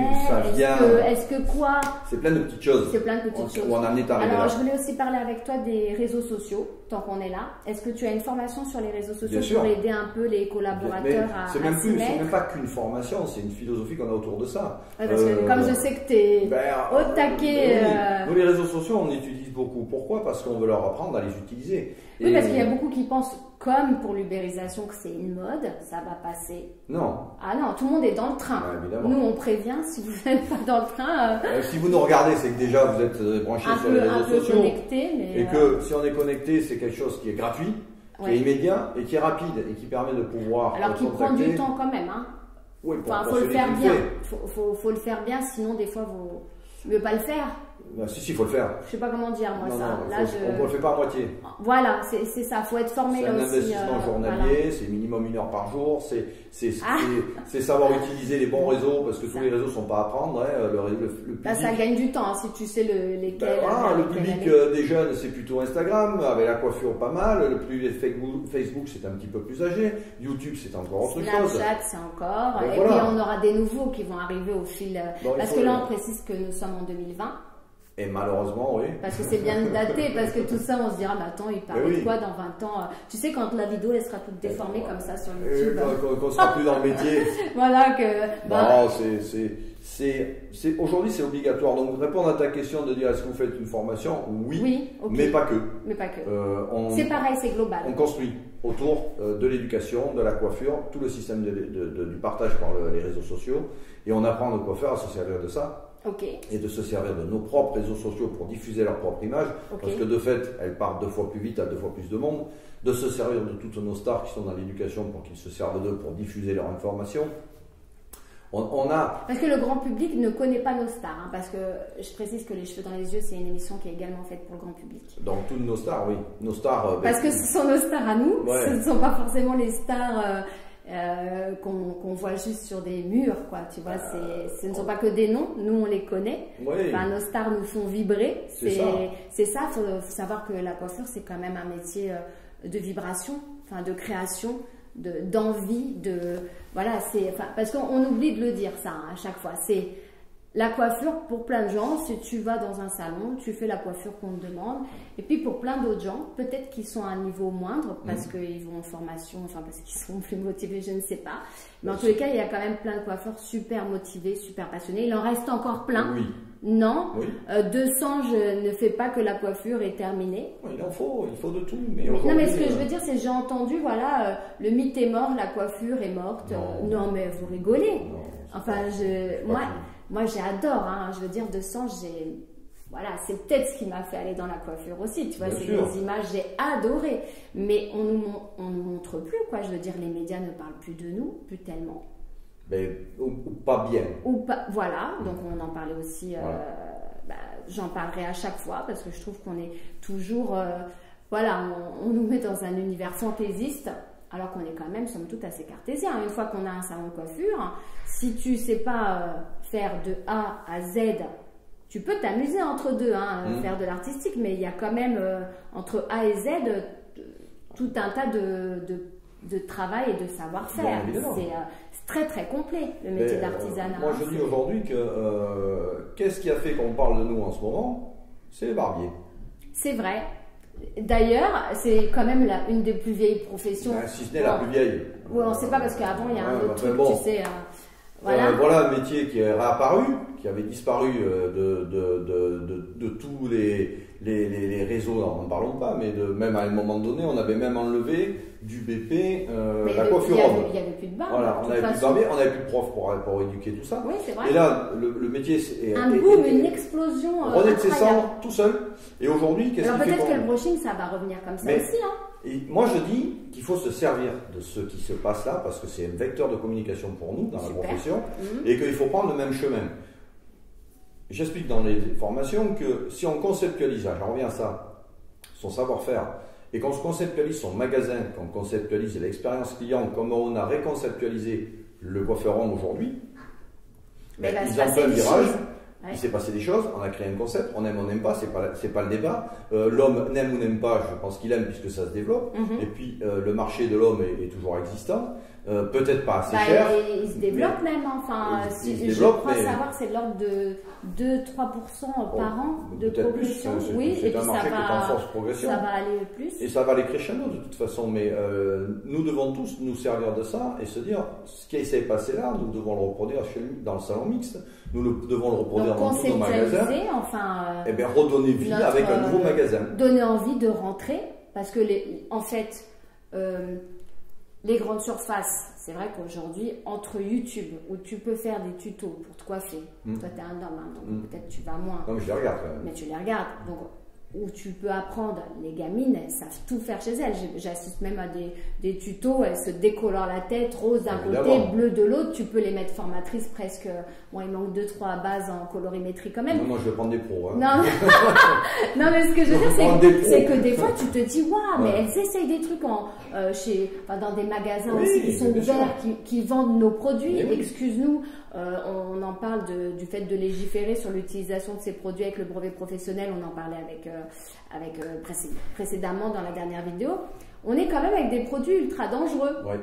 Est-ce que quoi ? C'est plein de petites choses. C'est plein de petites choses. On en est arrivé Alors, là. je voulais aussi parler avec toi des réseaux sociaux, tant qu'on est là. Est-ce que tu as une formation sur les réseaux sociaux pour aider un peu les collaborateurs à s'y mettre ? C'est même pas qu'une formation, c'est une philosophie qu'on a autour de ça. Ouais, parce que comme je sais que tu es au taquet... Nous, les réseaux sociaux, on utilise beaucoup. Pourquoi ? Parce qu'on veut leur apprendre à les utiliser. Oui, parce qu'il y a beaucoup qui pensent, comme pour l'ubérisation, que c'est une mode, ça va passer. Non. Ah non, tout le monde est dans le train. Ouais, nous, on prévient, si vous n'êtes pas dans le train... si vous nous regardez, c'est que déjà vous êtes branchés sur les réseaux sociaux. Connecté, mais et que si on est connecté, c'est quelque chose qui est gratuit, qui est immédiat et qui est rapide et qui permet de pouvoir... Alors qui prend du temps quand même. Hein. Oui, faut le faire bien. Faut le faire bien, sinon des fois, vous ne pouvez pas le faire. Si, il faut le faire. Je sais pas comment dire moi ça. On ne le fait pas à moitié. Voilà, c'est ça, il faut être formé là aussi. C'est un investissement journalier, c'est minimum 1 heure par jour, c'est savoir utiliser les bons réseaux, parce que tous les réseaux ne sont pas à prendre. Hein, le public, là, ça gagne du temps, hein, si tu sais lesquels. Le public des jeunes, c'est plutôt Instagram, avec la coiffure pas mal, le public Facebook, c'est un petit peu plus âgé, YouTube, c'est encore autre chose. Snapchat, c'est encore, et puis on aura des nouveaux qui vont arriver au fil, parce que là, on précise que nous sommes en 2020. Et malheureusement, oui. Parce que c'est bien daté, parce que tout ça, on se dira, mais attends, il parlait de quoi dans 20 ans? Tu sais, quand la vidéo, elle sera toute déformée comme ça sur YouTube. Qu'on ne sera plus dans le métier. Voilà que... Non, aujourd'hui, c'est obligatoire. Donc, répondre à ta question de dire, est-ce que vous faites une formation? Oui, okay. Mais pas que. Mais pas que. C'est pareil, c'est global. On construit autour de l'éducation, de la coiffure, tout le système du partage par les réseaux sociaux. Et on apprend à nos coiffeurs à se servir de ça. Okay. Et de se servir de nos propres réseaux sociaux pour diffuser leur propre image, parce que de fait, elles partent 2 fois plus vite à 2 fois plus de monde, de se servir de toutes nos stars qui sont dans l'éducation pour qu'ils se servent d'eux pour diffuser leur information. Parce que le grand public ne connaît pas nos stars, hein, parce que je précise que Les Cheveux dans les Yeux, c'est une émission qui est également faite pour le grand public. Donc toutes nos stars, oui. Nos stars... parce que ce sont nos stars à nous, ce ne sont pas forcément les stars... qu'on voit juste sur des murs, quoi. Tu vois, ce ne sont pas que des noms, nous on les connaît. Oui. Enfin, nos stars nous font vibrer. C'est ça. Faut savoir que la coiffure, c'est quand même un métier de vibration, enfin de création, d'envie, voilà, parce qu'on oublie de le dire ça hein, à chaque fois. C'est la coiffure pour plein de gens, si tu vas dans un salon, tu fais la coiffure qu'on te demande. Et puis pour plein d'autres gens, peut-être qu'ils sont à un niveau moindre parce qu'ils vont en formation, enfin parce qu'ils sont plus motivés, je ne sais pas. Mais en tous les cas, il y a quand même plein de coiffeurs super motivés, super passionnés. Il en reste encore plein. Oui. Non, oui. 200 je ne fais pas que la coiffure est terminée. Oui, il faut de tout. Mais non, mais ce que je veux dire, c'est que j'ai entendu, voilà, le mythe est mort, la coiffure est morte. Non mais vous rigolez. Non, enfin, moi j'adore, hein, je veux dire, 200, voilà, c'est peut-être ce qui m'a fait aller dans la coiffure aussi, tu vois, c'est des images, j'ai adoré, mais on nous montre plus, quoi, je veux dire, les médias ne parlent plus de nous, plus tellement. Mais, ou pas bien. Ou pas, voilà, donc on en parlait aussi, j'en parlerai à chaque fois, parce que je trouve qu'on est toujours, voilà, on nous met dans un univers fantaisiste, alors qu'on est quand même, somme toute, assez cartésien. Une fois qu'on a un salon de coiffure, si tu sais pas faire de A à Z, tu peux t'amuser entre deux, hein, faire de l'artistique, mais il y a quand même, entre A et Z, tout un tas de travail et de savoir-faire. C'est très très complet, le métier d'artisanat. Moi, je dis aujourd'hui que qu'est-ce qui a fait qu'on parle de nous en ce moment? C'est les barbiers. C'est vrai. D'ailleurs, c'est quand même une des plus vieilles professions. Si ce n'est la plus vieille. Oui, on ne sait pas parce qu'avant, il y a un autre truc, tu sais. Voilà un métier qui est réapparu, qui avait disparu de tous les réseaux, n'en parlons pas, mais même à un moment donné, on avait même enlevé du BP la coiffure homme. Il n'y avait plus de barbe. Voilà, on n'avait plus de barbier, on n'avait plus de prof pour éduquer tout ça. Oui, c'est vrai. Et là, le métier est un boom, une explosion. Renaît de ses cendres tout seul. Et aujourd'hui, qu'est-ce qu'il fait? Alors peut-être que le brushing, ça va revenir comme ça aussi. Hein. Et moi, je dis qu'il faut se servir de ce qui se passe là, parce que c'est un vecteur de communication pour nous, dans la profession, et qu'il faut prendre le même chemin. J'explique dans les formations que si on conceptualise, j'en reviens à ça, son savoir-faire, et qu'on se conceptualise son magasin, qu'on conceptualise l'expérience client, comme on a réconceptualisé le coiffeur homme aujourd'hui, ils ont fait un virage. Il s'est passé des choses, on a créé un concept, on aime, on n'aime pas, c'est pas le débat. L'homme n'aime ou n'aime pas, je pense qu'il aime puisque ça se développe. Et puis le marché de l'homme est toujours existant, peut-être pas assez cher. Il se développe même, enfin, je crois savoir c'est de l'ordre de 2-3% par an de progression. Oui, et puis un marché qui est en force progression. Ça va aller plus. Et ça va aller crescendo de toute façon, mais nous devons tous nous servir de ça et se dire, ce qui s'est passé là, nous devons le reproduire chez lui, dans le salon mixte. Nous devons le reproduire dans tous nos magasins. Enfin, et bien redonner vie avec un nouveau magasin. Donner envie de rentrer, parce que en fait, les grandes surfaces, c'est vrai qu'aujourd'hui, entre YouTube, où tu peux faire des tutos pour te coiffer, toi tu es un homme, hein, donc peut-être tu vas moins. Non, mais je les regarde quand même. Mais tu les regardes. Donc, où tu peux apprendre, les gamines, elles savent tout faire chez elles. J'assiste même à des tutos, elles se décolorent la tête, rose d'un côté, bleu de l'autre. Tu peux les mettre formatrices presque. Bon, il manque 2-3 bases en colorimétrie quand même. Non, moi je vais prendre des pros. Hein. Non. Non, mais ce que je veux dire, c'est que des fois tu te dis, waouh, mais elles essayent des trucs dans des magasins aussi qui sont ouverts, qui vendent nos produits. Excuse-nous, On en parle du fait de légiférer sur l'utilisation de ces produits avec le brevet professionnel. On en parlait précédemment dans la dernière vidéo. On est quand même avec des produits ultra dangereux. Ouais.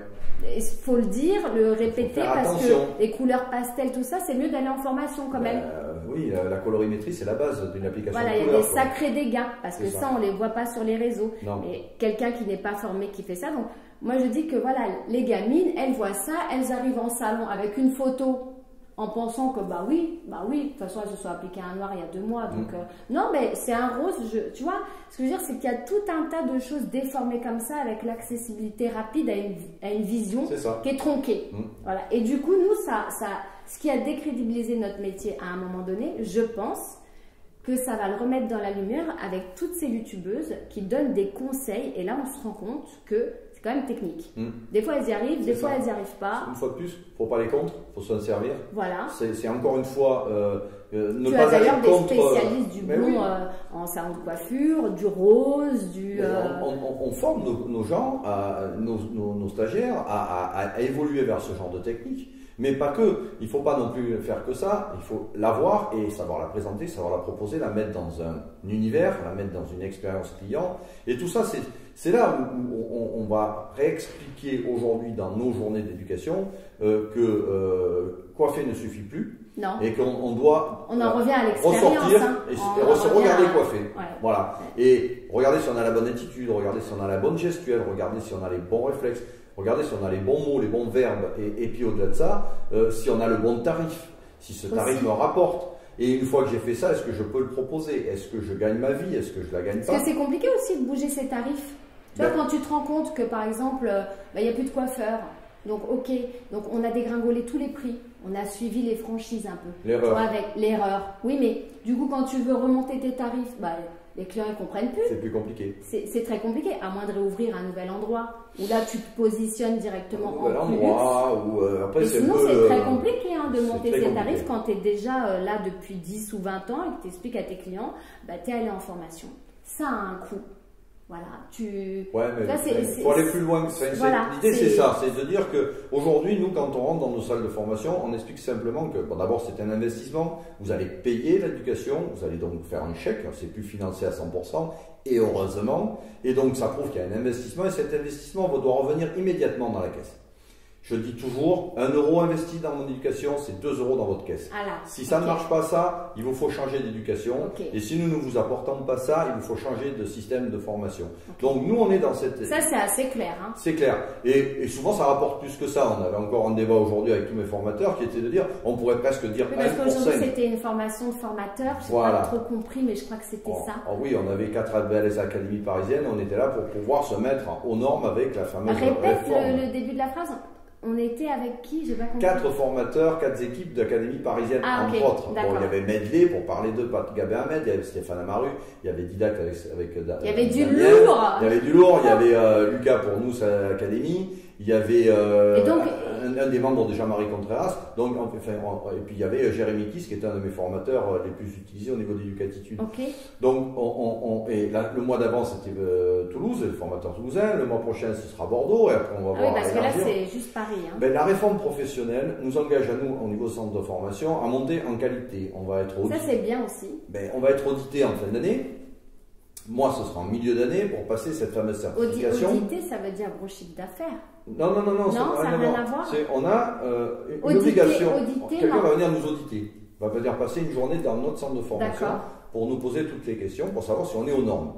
Il faut le dire, le répéter, parce attention. que les couleurs pastel, tout ça, c'est mieux d'aller en formation quand même. Oui, la colorimétrie, c'est la base d'une application. Voilà, il y a des sacrés dégâts, parce que ça, on ne les voit pas sur les réseaux. Non. Et quelqu'un qui n'est pas formé qui fait ça. Donc, moi, je dis que voilà, les gamines, elles voient ça, elles arrivent en salon avec une photo en pensant que bah oui, de toute façon, elles se sont appliquées un noir il y a 2 mois. Donc, non, mais c'est un rose. Tu vois, ce que je veux dire, c'est qu'il y a tout un tas de choses déformées comme ça avec l'accessibilité rapide à une vision qui est tronquée. Voilà. Et du coup, nous, ce qui a décrédibilisé notre métier à un moment donné, je pense que ça va le remettre dans la lumière avec toutes ces youtubeuses qui donnent des conseils. Et là, on se rend compte que c'est quand même technique. Des fois, elles y arrivent, des fois, elles n'y arrivent pas. Une fois de plus, il ne faut pas les contre, il faut s'en servir. Voilà. C'est encore une fois ne tu pas as d'ailleurs des contre, spécialistes du blond en salon de coiffure, du rose, du... On forme nos gens, nos stagiaires à évoluer vers ce genre de technique. Mais pas que, il ne faut pas non plus faire que ça, il faut l'avoir et savoir la présenter, savoir la proposer, la mettre dans un univers, la mettre dans une expérience client. Et tout ça, c'est là où on va réexpliquer aujourd'hui dans nos journées d'éducation que coiffer ne suffit plus. Non. Et qu'on doit on en revient à l'expérience, ressortir et se regarder coiffer. Ouais. Voilà. Et regarder si on a la bonne attitude, regarder si on a la bonne gestuelle, regarder si on a les bons réflexes. Regardez si on a les bons mots, les bons verbes, et puis au-delà de ça, si on a le bon tarif, si ce tarif me rapporte. Et une fois que j'ai fait ça, est-ce que je peux le proposer? Est-ce que je gagne ma vie? Est-ce que je la gagne pas? Parce que c'est compliqué aussi de bouger ses tarifs. Tu vois, quand tu te rends compte que par exemple, il n'y a plus de coiffeurs, donc ok, donc on a dégringolé tous les prix, on a suivi les franchises un peu. L'erreur. Avec l'erreur. Oui, mais du coup, quand tu veux remonter tes tarifs, les clients ne comprennent plus. C'est plus compliqué. C'est très compliqué, à moins de réouvrir un nouvel endroit où là tu te positionnes directement en plus luxe. Après, sinon c'est très compliqué de monter ses tarifs quand tu es déjà là depuis 10 ou 20 ans et que tu expliques à tes clients, tu es allé en formation. Ça a un coût. Voilà, Ouais, mais il faut aller plus loin. L'idée, c'est ça, c'est de dire qu'aujourd'hui, nous, quand on rentre dans nos salles de formation, on explique simplement que, d'abord, c'est un investissement. Vous allez payer l'éducation, vous allez donc faire un chèque, c'est plus financé à 100%, et heureusement. Et donc, ça prouve qu'il y a un investissement, et cet investissement doit revenir immédiatement dans la caisse. Je dis toujours, 1 euro investi dans mon éducation, c'est 2 euros dans votre caisse. Si ça ne marche pas ça, il vous faut changer d'éducation. Et si nous ne vous apportons pas ça, il vous faut changer de système de formation. Donc nous, on est dans cette... Ça, c'est assez clair. C'est clair. Et souvent, ça rapporte plus que ça. On avait encore un débat aujourd'hui avec tous mes formateurs qui était de dire, on pourrait presque dire 1%. Parce qu'aujourd'hui, c'était une formation de formateur. Je n'ai pas trop compris, mais je crois que c'était ça. Oui, on avait 4 belles académies parisiennes. On était là pour pouvoir se mettre aux normes avec la fameuse réforme. Répète le début de la phrase. On était avec qui? J'ai pas compris. 4 formateurs, 4 équipes d'académie parisienne, entre autres. Bon, il y avait Medley pour parler de Pat Gabé-Ahmed, il y avait Stéphane Amaru, il y avait Didac avec il y avait du lourd. Il y avait du lourd, il y avait Lucas pour nous, sa académie. Il y avait un des membres de Jean-Marie Contreras, et puis il y avait Jérémy Kiss qui était un de mes formateurs les plus utilisés au niveau d'éducatitude. Donc le mois d'avant c'était Toulouse, le formateur toulousain, le mois prochain ce sera Bordeaux, et après on va voir. Parce que là c'est juste Paris. La réforme professionnelle nous engage à nous, au niveau centre de formation, à monter en qualité. On va être audité. Ça c'est bien aussi. On va être audité en fin d'année. Moi, ce sera en milieu d'année pour passer cette fameuse certification. Auditer, ça veut dire gros chiffre d'affaires. Non, ça n'a rien à voir. On a une obligation. Quelqu'un va venir nous auditer. Va venir passer une journée dans notre centre de formation pour nous poser toutes les questions, pour savoir si on est aux normes.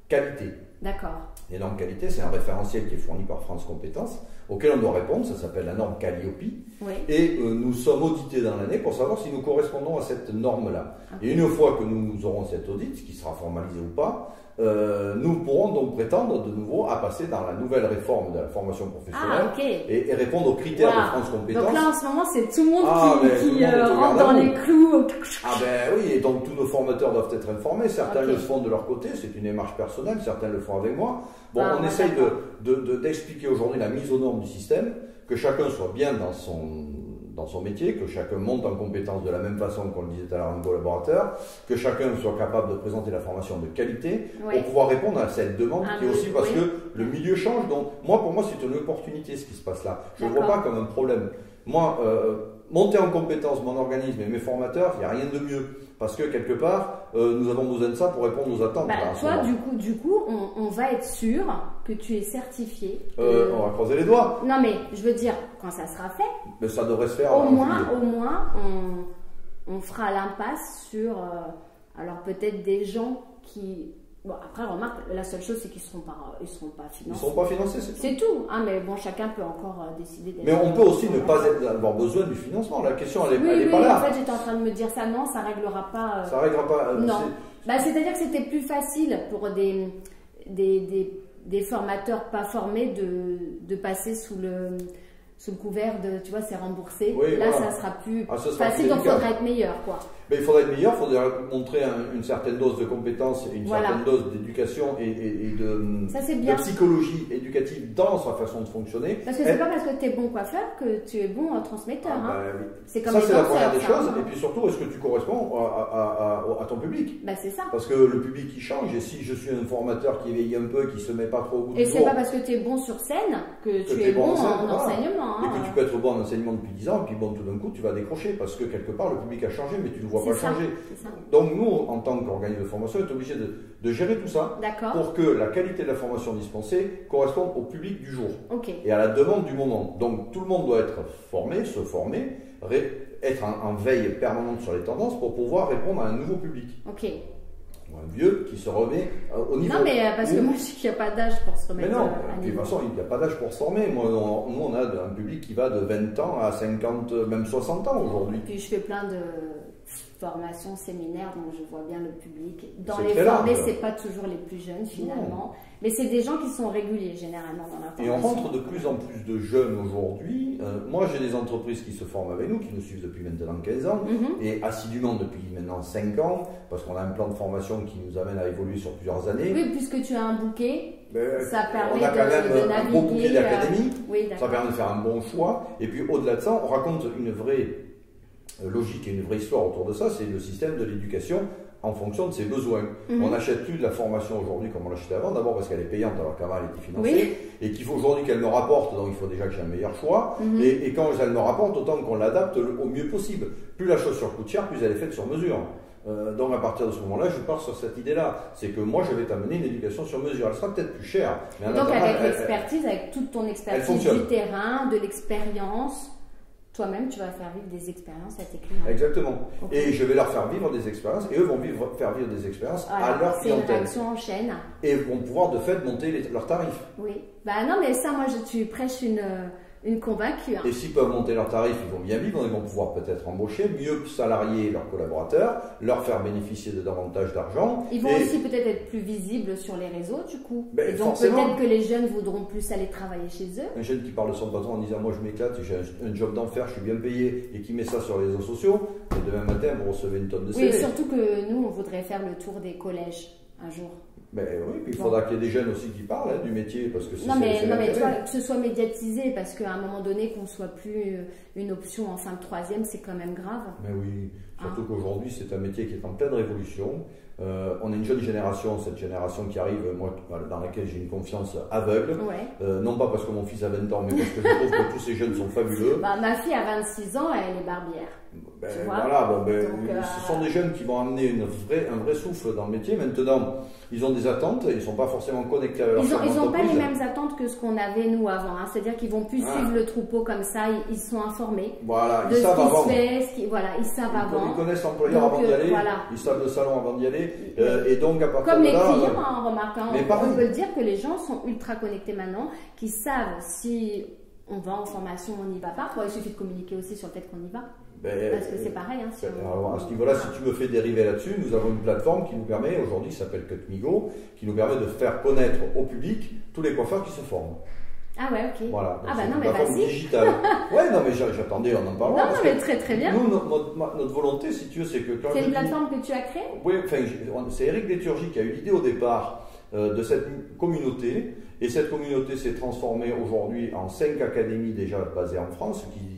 Qualité. D'accord. Les normes qualité, c'est un référentiel qui est fourni par France Compétences, auquel on doit répondre, ça s'appelle la norme Calliope. Et nous sommes audités dans l'année pour savoir si nous correspondons à cette norme-là. Et une fois que nous aurons cette audit, qui sera formalisé ou pas, nous pourrons donc prétendre de nouveau à passer dans la nouvelle réforme de la formation professionnelle et répondre aux critères de France Compétences. Donc là, en ce moment, c'est tout le monde qui rentre dans les clous. Oui, et donc tous nos formateurs doivent être informés. Certains le font de leur côté, c'est une démarche personnelle, certains le font avec moi. Bon, on essaye d'expliquer aujourd'hui la mise aux normes du système, que chacun soit bien dans son métier, que chacun monte en compétence de la même façon qu'on le disait tout à l'heure en collaborateur, que chacun soit capable de présenter la formation de qualité pour pouvoir répondre à cette demande qui est aussi parce que le milieu change. Donc, pour moi, c'est une opportunité ce qui se passe là. Je ne le vois pas comme un problème. Moi, monter en compétence mon organisme et mes formateurs, il n'y a rien de mieux. Parce que quelque part, nous avons besoin de ça pour répondre aux attentes. Toi, du coup, on va être sûr que tu es certifié. On va croiser les doigts. Non, mais je veux dire, quand ça sera fait, mais ça devrait se faire. Au moins, on fera l'impasse sur. Alors peut-être des gens qui. Bon, après, remarque, la seule chose, c'est qu'ils ne seront pas financés. Ils ne seront pas financés, c'est tout. Hein, mais bon, chacun peut encore décider. Mais on peut aussi ne pas avoir besoin du financement. La question, elle n'est pas là. En fait, j'étais en train de me dire ça. Non, ça ne réglera pas. Ça ne réglera pas. Non. C'est-à-dire que c'était plus facile pour des formateurs pas formés de passer sous le couvert de, tu vois, c'est remboursé. Oui, là, voilà. ça sera plus facile, donc il faudrait être meilleur, quoi. Mais il faudrait être meilleur, il faudrait montrer une certaine dose de compétences et une certaine dose d'éducation et de psychologie éducative dans sa façon de fonctionner. Parce que c'est pas parce que tu es bon coiffeur que tu es bon transmetteur. Oui. C'est comme ça, c'est la première des choses. Et puis surtout, est-ce que tu corresponds à ton public? C'est ça. Parce que le public, il change. Et si je suis un formateur qui éveille un peu, qui se met pas trop au bout du jour. Et c'est pas parce que tu es bon sur scène que tu es bon en enseignement. Et que tu peux être bon en enseignement depuis 10 ans, et puis bon, tout d'un coup, tu vas décrocher. Parce que quelque part, le public a changé, mais tu ne le vois pas changer. Donc nous, en tant qu'organisme de formation, on est obligé de gérer tout ça pour que la qualité de la formation dispensée corresponde au public du jour et à la demande du moment. Donc tout le monde doit être formé, se former, être en veille permanente sur les tendances pour pouvoir répondre à un nouveau public. Un vieux qui se remet au niveau. Non, mais parce que moi, je sais qu'il n'y a pas d'âge pour se remettre. Mais non, de toute façon, il n'y a pas d'âge pour se former. Nous, on a un public qui va de 20 ans à 50, même 60 ans aujourd'hui. Puis je fais plein de formations, séminaires, donc je vois bien le public. Dans les formés, c'est pas toujours les plus jeunes finalement, mais c'est des gens qui sont réguliers généralement dans la formation. Et on rentre de plus en plus de jeunes aujourd'hui. Moi, j'ai des entreprises qui se forment avec nous, qui nous suivent depuis maintenant 15 ans, et assidûment depuis maintenant 5 ans, parce qu'on a un plan de formation qui nous amène à évoluer sur plusieurs années. Oui, puisque tu as un bouquet, ça permet on a quand même un beau bouquet d'académie, ça permet de faire un bon choix, et puis au-delà de ça, on raconte une vraie logique et une vraie histoire autour de ça, c'est le système de l'éducation en fonction de ses besoins. On n'achète plus de la formation aujourd'hui comme on l'achetait avant, d'abord parce qu'elle est payante alors qu'avant elle était financée, et qu'il faut aujourd'hui qu'elle me rapporte, donc il faut déjà que j'ai un meilleur choix, et quand elle me rapporte, autant qu'on l'adapte au mieux possible. Plus la chaussure coûte cher, plus elle est faite sur mesure. Donc à partir de ce moment-là, je pars sur cette idée-là. C'est que moi, je vais t'amener une éducation sur mesure. Elle sera peut-être plus chère. Mais donc avec l'expertise, avec toute ton expertise du terrain, de l'expérience, toi-même, tu vas faire vivre des expériences à tes clients. Exactement. Et je vais leur faire vivre des expériences, et eux vont faire vivre des expériences à leur clientèle. C'est une réaction en chaîne. Et vont pouvoir de fait monter leurs tarifs. Oui. Non, mais ça, moi, tu prêches une convaincue. Et s'ils peuvent monter leurs tarifs, ils vont bien vivre, ils vont pouvoir peut-être embaucher, mieux salarier leurs collaborateurs, leur faire bénéficier de davantage d'argent. Ils vont aussi peut-être être plus visibles sur les réseaux, du coup. Et donc forcément. Peut-être que les jeunes voudront plus aller travailler chez eux. Un jeune qui parle de son patron en disant « moi je m'éclate, j'ai un job d'enfer, je suis bien payé » et qui met ça sur les réseaux sociaux, et demain matin vous recevez une tonne de CV. Oui, surtout que nous on voudrait faire le tour des collèges un jour. Oui, puis il faudra qu'il y ait des jeunes aussi qui parlent du métier parce que c'est non, mais tu vois, que ce soit médiatisé parce qu'à un moment donné qu'on soit plus une option en fin de troisième, c'est quand même grave. Mais oui, surtout qu'aujourd'hui c'est un métier qui est en pleine révolution. On est une jeune génération, cette génération qui arrive, moi, dans laquelle j'ai une confiance aveugle. Non pas parce que mon fils a 20 ans, mais parce que je trouve que tous ces jeunes sont fabuleux. Ma fille a 26 ans, elle est barbière. Ce sont des jeunes qui vont amener un vrai souffle dans le métier. Maintenant, ils ont des attentes, ils ne sont pas forcément connectés à leur Ils n'ont pas les mêmes attentes que ce qu'on avait nous avant. C'est-à-dire qu'ils vont plus suivre le troupeau comme ça, ils sont informés de ce qui se fait, ils savent avant. Ils connaissent l'employeur avant d'y aller, ils savent le salon avant d'y aller. Et donc à partir comme de là, les clients, en remarquant, on peut le dire que les gens sont ultra connectés maintenant, qui savent si on va en formation, on n'y va pas. Il suffit de communiquer aussi sur le fait qu'on y va. Parce que c'est pareil. Alors, à ce niveau-là, si tu me fais dériver là-dessus, nous avons une plateforme qui nous permet, aujourd'hui, qui s'appelle CutMigo, qui nous permet de faire connaître au public tous les coiffeurs qui se forment. Ah ouais, ok. Voilà. Non, mais vas-y. Digitale. Non, mais j'attendais, on en parlera. Non, mais très bien. Nous, notre volonté, si tu veux, c'est que quand c'est une plateforme que tu as créée? Oui, c'est Eric Déturgy qui a eu l'idée au départ de cette communauté. Et cette communauté s'est transformée aujourd'hui en 5 académies déjà basées en France qui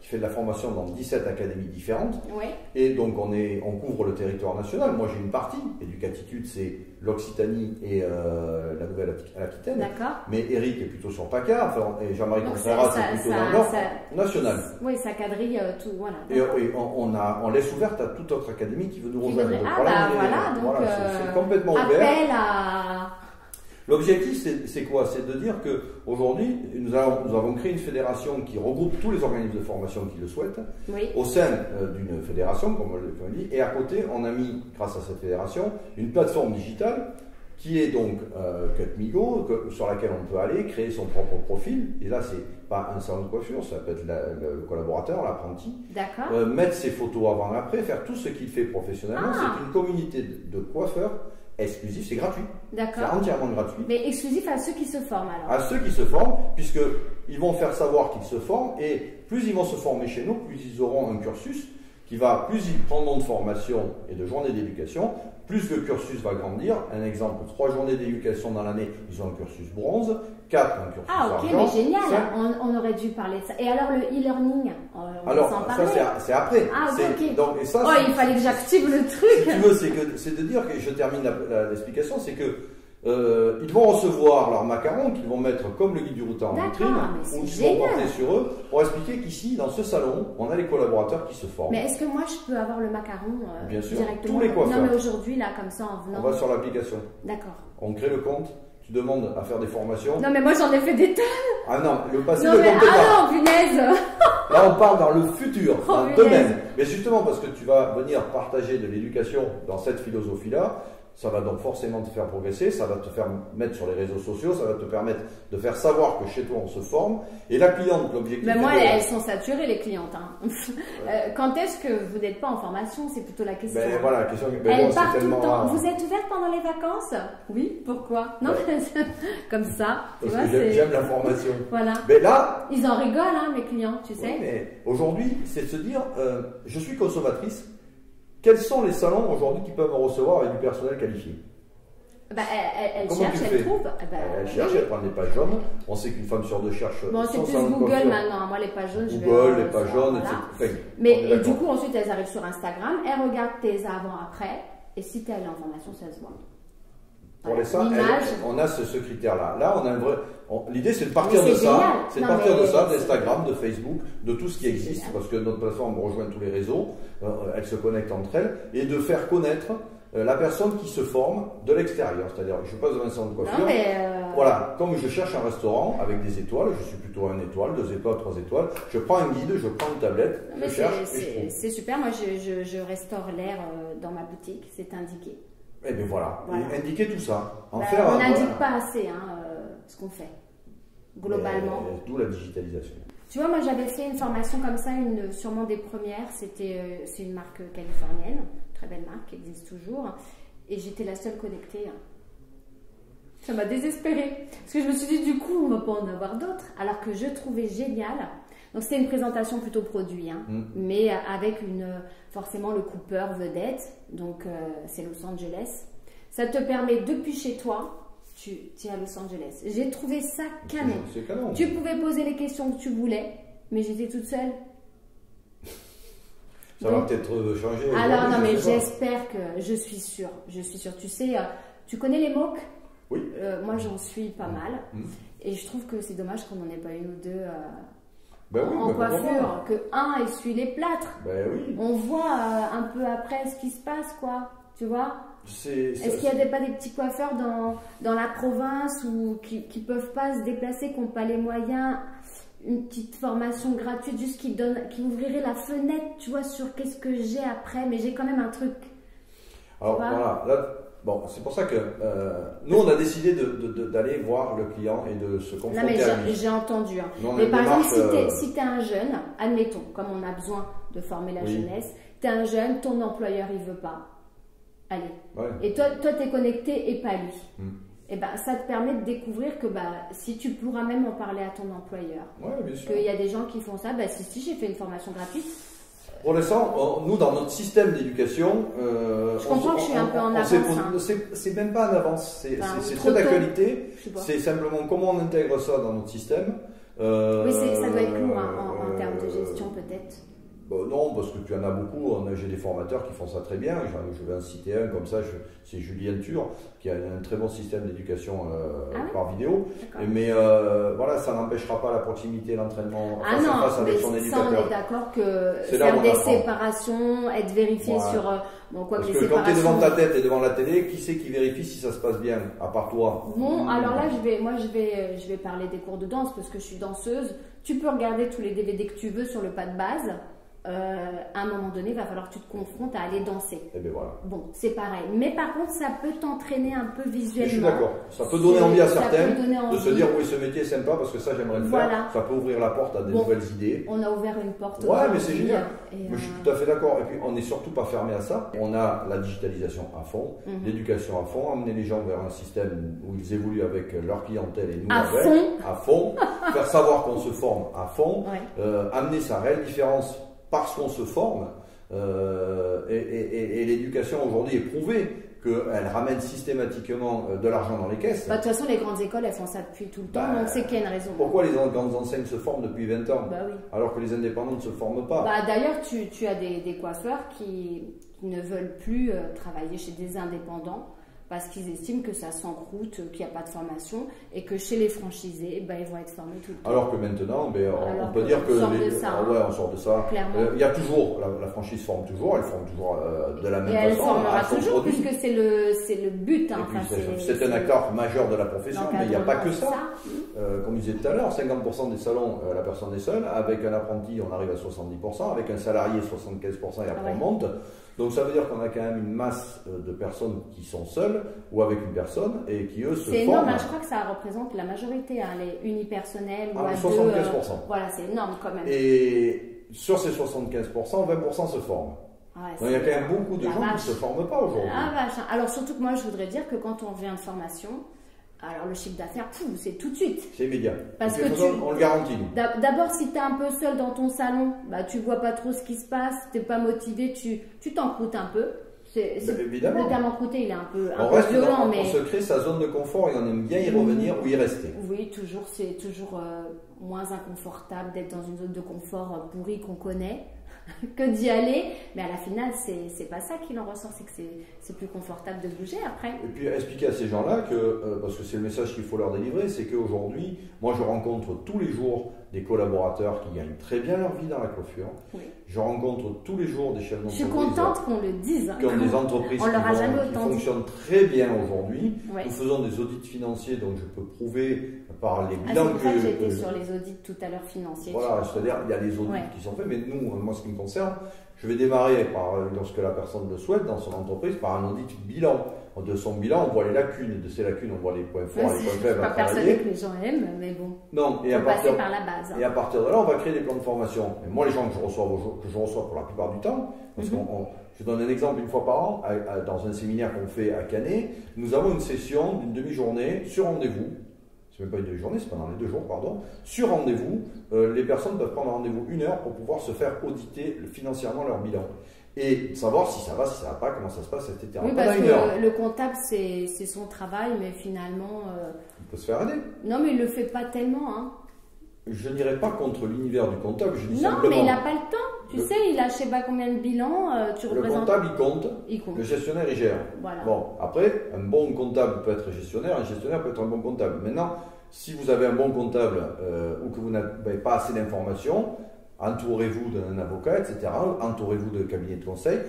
qui fait de la formation dans 17 académies différentes. Oui. Et donc on couvre le territoire national. Moi j'ai une partie. Éducatitude, c'est l'Occitanie et la Nouvelle-Aquitaine. D'accord. Mais Eric est plutôt sur PACA, et Jean-Marie Contreras c'est plutôt dans le Nord, national. Oui, ça quadrille tout, voilà. Et on laisse ouverte à toute autre académie qui veut nous rejoindre. Donc c'est complètement ouvert. Appel à... L'objectif, c'est quoi? C'est de dire qu'aujourd'hui, nous avons créé une fédération qui regroupe tous les organismes de formation qui le souhaitent, oui. au sein d'une fédération, comme on dit, et à côté, on a mis, grâce à cette fédération, une plateforme digitale qui est donc CutMigo, sur laquelle on peut aller créer son propre profil. Et là, c'est pas un salon de coiffure, ça peut être le collaborateur, l'apprenti. D'accord. Mettre ses photos avant et après, faire tout ce qu'il fait professionnellement. C'est une communauté de coiffeurs exclusif, c'est gratuit. D'accord. C'est entièrement gratuit. Mais exclusif à ceux qui se forment alors? À ceux qui se forment, puisqu'ils vont faire savoir qu'ils se forment, et plus ils vont se former chez nous, plus ils auront un cursus plus ils prendront de formation et de journées d'éducation, plus le cursus va grandir. Un exemple, 3 journées d'éducation dans l'année, ils ont un cursus bronze, 4 un cursus argent. Ah ok, mais génial, on aurait dû parler de ça. Et alors le e-learning, alors ça c'est après. Ah ok. Donc, et ça, il fallait que j'active le truc. Si tu veux, c'est de dire, que je termine l'explication, c'est que ils vont recevoir leurs macarons qu'ils vont mettre comme le guide du routard en vitrine, ou qu'ils vont porter sur eux, pour expliquer qu'ici, dans ce salon, on a les collaborateurs qui se forment. Mais est-ce que moi je peux avoir le macaron Bien sûr, directement? tous les coiffeurs. Non mais aujourd'hui là, comme ça en venant. On va sur l'application. D'accord. On crée le compte, tu demandes à faire des formations. Non mais moi j'en ai fait des tonnes. Ah non, le passé non, ne mais, compte pas. Non, punaise. Là on parle dans le futur, dans le punaise. domaine. Mais justement parce que tu vas venir partager de l'éducation dans cette philosophie-là, ça va donc forcément te faire progresser, ça va te faire mettre sur les réseaux sociaux, ça va te permettre de faire savoir que chez toi on se forme. Et la cliente, l'objectif... Mais moi, elles sont saturées les clientes. Hein. Quand est-ce que vous n'êtes pas en formation? C'est plutôt la question. Ben voilà, la question. Elles partent tout le temps. Vous êtes ouverte pendant les vacances? Oui. Pourquoi? Non, comme ça. Parce que j'aime la formation. Voilà. Mais là... Ils en rigolent, hein, mes clients, tu sais. Oui, mais aujourd'hui, c'est de se dire, je suis consommatrice. Quels sont les salons aujourd'hui qui peuvent me recevoir avec du personnel qualifié? Elle cherche, elle trouve. Elle cherche, elle prend des pages jaunes. On sait qu'une femme sur deux cherche. Bon, c'est plus Google maintenant. Moi, les pages jaunes, Google, les pages jaunes, etc. Mais du coup, ensuite, elles arrivent sur Instagram, elles regardent tes avant-après, et si tu es allé en formation, ça se voit. Pour les ça, on a ce critère-là. Là, on a un vrai. L'idée, c'est de partir de ça. C'est de partir de ça, d'Instagram, de Facebook, de tout ce qui existe, parce que notre plateforme rejoint tous les réseaux. Elles se connectent entre elles, et de faire connaître la personne qui se forme de l'extérieur. C'est-à-dire, je passe devant un salon de coiffure. Voilà, comme je cherche un restaurant avec des étoiles, je suis plutôt à 1 étoile, 2 étoiles, 3 étoiles. Je prends un guide, je prends une tablette, je cherche et je trouve. C'est super. Moi, je restaure l'air dans ma boutique. C'est indiqué. Et bien voilà. Et indiquer tout ça. On n'indique pas assez ce qu'on fait, globalement. D'où la digitalisation. Tu vois, moi j'avais fait une formation comme ça, sûrement des premières. C'est une marque californienne, très belle marque qui existe toujours. Et j'étais la seule connectée. Ça m'a désespérée. Parce que je me suis dit, du coup, on ne va pas en avoir d'autres. Alors que je trouvais génial. Donc c'était une présentation plutôt produit, mais avec forcément le Cooper vedette, donc c'est Los Angeles. Ça te permet depuis chez toi, tu es à Los Angeles. J'ai trouvé ça canon. C'est canon. Tu pouvais poser les questions que tu voulais, mais j'étais toute seule. Ça va peut-être changer. Alors non, mais j'espère que je suis sûre. Tu sais, tu connais les MOOC? Oui. Moi j'en suis pas mal, et je trouve que c'est dommage qu'on n'en ait pas une ou deux. En coiffure, que un essuie les plâtres. Oui. On voit un peu après ce qui se passe, quoi. Tu vois? Est-ce qu'il n'y a pas des petits coiffeurs dans la province ou qui peuvent pas se déplacer, qui n'ont pas les moyens, une petite formation gratuite juste qui ouvrirait la fenêtre, tu vois, sur qu'est-ce que j'ai après, mais j'ai quand même un truc. Alors voilà, là, bon, c'est pour ça que nous on a décidé d'aller voir le client et de se confronter à lui. J'ai entendu. Mais par exemple, si tu es un jeune, admettons, comme on a besoin de former la jeunesse, tu es un jeune, ton employeur il veut pas. Allez. Ouais. Et toi tu es connecté et pas lui. Et ben, ça te permet de découvrir que si tu pourras même en parler à ton employeur. Ouais, bien sûr. Qu'il y a des gens qui font ça. Si j'ai fait une formation gratuite. Pour l'instant, nous, dans notre système d'éducation, je comprends que je suis un peu en avance. C'est même pas en avance, c'est très d'actualité. C'est simplement comment on intègre ça dans notre système. Oui, ça doit être lourd termes de gestion peut-être? Non, parce que tu en as beaucoup. J'ai des formateurs qui font ça très bien. Je vais en citer un comme ça, c'est Julien Tur, qui a un très bon système d'éducation par vidéo. Mais voilà, ça n'empêchera pas la proximité et l'entraînement face à face avec son éducateur. Ça, on est d'accord que faire des séparations, être vérifié sur... Parce que quand tu es devant ta tête et devant la télé, qui c'est qui vérifie si ça se passe bien, à part toi? Bon, alors là, je vais parler des cours de danse parce que je suis danseuse. Tu peux regarder tous les DVD que tu veux sur le pas de base. À un moment donné, il va falloir que tu te confrontes à aller danser. Et bien voilà. Bon, c'est pareil. Mais par contre, ça peut t'entraîner un peu visuellement. Je suis d'accord. Ça peut donner envie à certains de se dire oui, ce métier est sympa parce que ça, j'aimerais le faire. Ça peut ouvrir la porte à des nouvelles idées. On a ouvert une porte. Ouais, mais c'est génial. Mais je suis tout à fait d'accord. Et puis, on n'est surtout pas fermé à ça. On a la digitalisation à fond, l'éducation à fond, amener les gens vers un système où ils évoluent avec leur clientèle et nous à fond, faire savoir qu'on se forme à fond, amener sa réelle différence parce qu'on se forme, et l'éducation aujourd'hui est prouvée qu'elle ramène systématiquement de l'argent dans les caisses. De toute façon, les grandes écoles, elles font ça depuis tout le temps, donc c'est qu'il y a une raison. Pourquoi les grandes enseignes se forment depuis 20 ans alors que les indépendants ne se forment pas? D'ailleurs, tu as des coiffeurs qui ne veulent plus travailler chez des indépendants parce qu'ils estiment que ça s'encroute, qu'il n'y a pas de formation et que chez les franchisés, ils vont être formés tout le temps. Alors que maintenant, on peut dire que on sort de ça. Il y a toujours, la franchise forme toujours, elle forme toujours de la même façon. Elle formera toujours puisque c'est le but. C'est un acteur majeur de la profession, mais il n'y a pas que ça. Comme je disais tout à l'heure, 50% des salons, la personne est seule. Avec un apprenti, on arrive à 70%. Avec un salarié, 75% et après on monte. Donc ça veut dire qu'on a quand même une masse de personnes qui sont seules ou avec une personne et qui eux se forment. C'est énorme, je crois que ça représente la majorité, les unipersonnels ou à 75%. Voilà, c'est énorme quand même. Et sur ces 75%, 20% se forment. Donc il y a quand même beaucoup de gens qui ne se forment pas aujourd'hui. Alors surtout que moi je voudrais dire que quand on vient de formation, alors le chiffre d'affaires, c'est tout de suite. C'est immédiat. Parce que on le garantit. D'abord, si tu es un peu seul dans ton salon, tu vois pas trop ce qui se passe, tu n'es pas motivé, tu t'encroutes un peu. Évidemment. Le terme encrouté, il est un peu violent. On se crée sa zone de confort et on aime bien y revenir ou y rester. Oui, c'est toujours moins inconfortable d'être dans une zone de confort pourrie qu'on connaît que d'y aller, mais à la finale c'est pas ça qu'il en ressort, c'est que c'est plus confortable de bouger après. Et puis expliquer à ces gens-là que, parce que c'est le message qu'il faut leur délivrer, c'est qu'aujourd'hui, moi je rencontre tous les jours des collaborateurs qui gagnent très bien leur vie dans la coiffure. Je rencontre tous les jours des chefs d'entreprise. Je suis contente qu'on le dise. Qui ont des entreprises qui fonctionnent très bien aujourd'hui. Nous faisons des audits financiers, donc je peux prouver par les bilans que j'ai été sur les audits tout à l'heure financiers. Voilà, c'est-à-dire il y a des audits qui sont faits, mais nous, moi ce qui me concerne, je vais démarrer lorsque la personne le souhaite dans son entreprise, par un audit bilan. De son bilan, on voit les lacunes. De ces lacunes, on voit les points forts, les points faibles à travailler. Pas persuadé que les gens aiment, mais bon. Non, et passer par la base. Et à partir de là, on va créer des plans de formation. Et moi, les gens que je reçois pour la plupart du temps, parce je donne un exemple une fois par an, dans un séminaire qu'on fait à Canet, nous avons une session d'une demi-journée sur rendez-vous. C'est même pas une demi-journée, c'est pendant les 2 jours, pardon. Sur rendez-vous, les personnes peuvent prendre rendez-vous 1 heure pour pouvoir se faire auditer financièrement leur bilan. Et savoir si ça va pas, comment ça se passe, etc. Oui, parce que le comptable, c'est son travail, mais finalement... Il peut se faire aider. Non, mais il ne le fait pas tellement. Je n'irai pas contre l'univers du comptable, je dis simplement... Non, mais il n'a pas le temps. Tu sais, il a je ne sais pas combien de bilans, Le comptable, il compte. Le gestionnaire, il gère. Voilà. Bon, après, un bon comptable peut être gestionnaire, un gestionnaire peut être un bon comptable. Maintenant, si vous avez un bon comptable ou que vous n'avez pas assez d'informations, entourez-vous d'un avocat, etc. Entourez-vous de cabinets de conseil.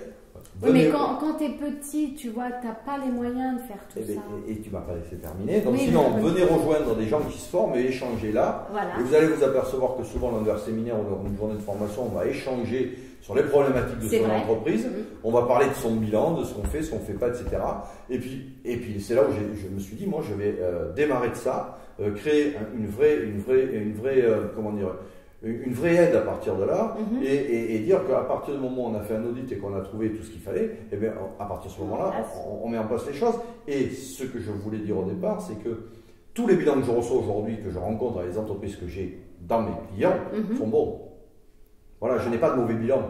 Oui, mais quand tu es petit, tu vois, tu n'as pas les moyens de faire tout ça. Et tu ne m'as pas laissé terminer. Donc sinon, venez rejoindre des gens qui se forment et échanger là. Voilà. Et vous allez vous apercevoir que souvent, lors d'un séminaire ou lors d'une journée de formation, on va échanger sur les problématiques de son entreprise. On va parler de son bilan, de ce qu'on fait, ce qu'on ne fait pas, etc. Et puis c'est là où je me suis dit, moi, je vais démarrer de ça, créer une vraie aide à partir de là et dire qu'à partir du moment où on a fait un audit et qu'on a trouvé tout ce qu'il fallait, et bien à partir de ce moment-là, on met en place les choses. Et ce que je voulais dire au départ, c'est que tous les bilans que je reçois aujourd'hui, que je rencontre dans les entreprises que j'ai dans mes clients, sont bons. Voilà, je n'ai pas de mauvais bilan.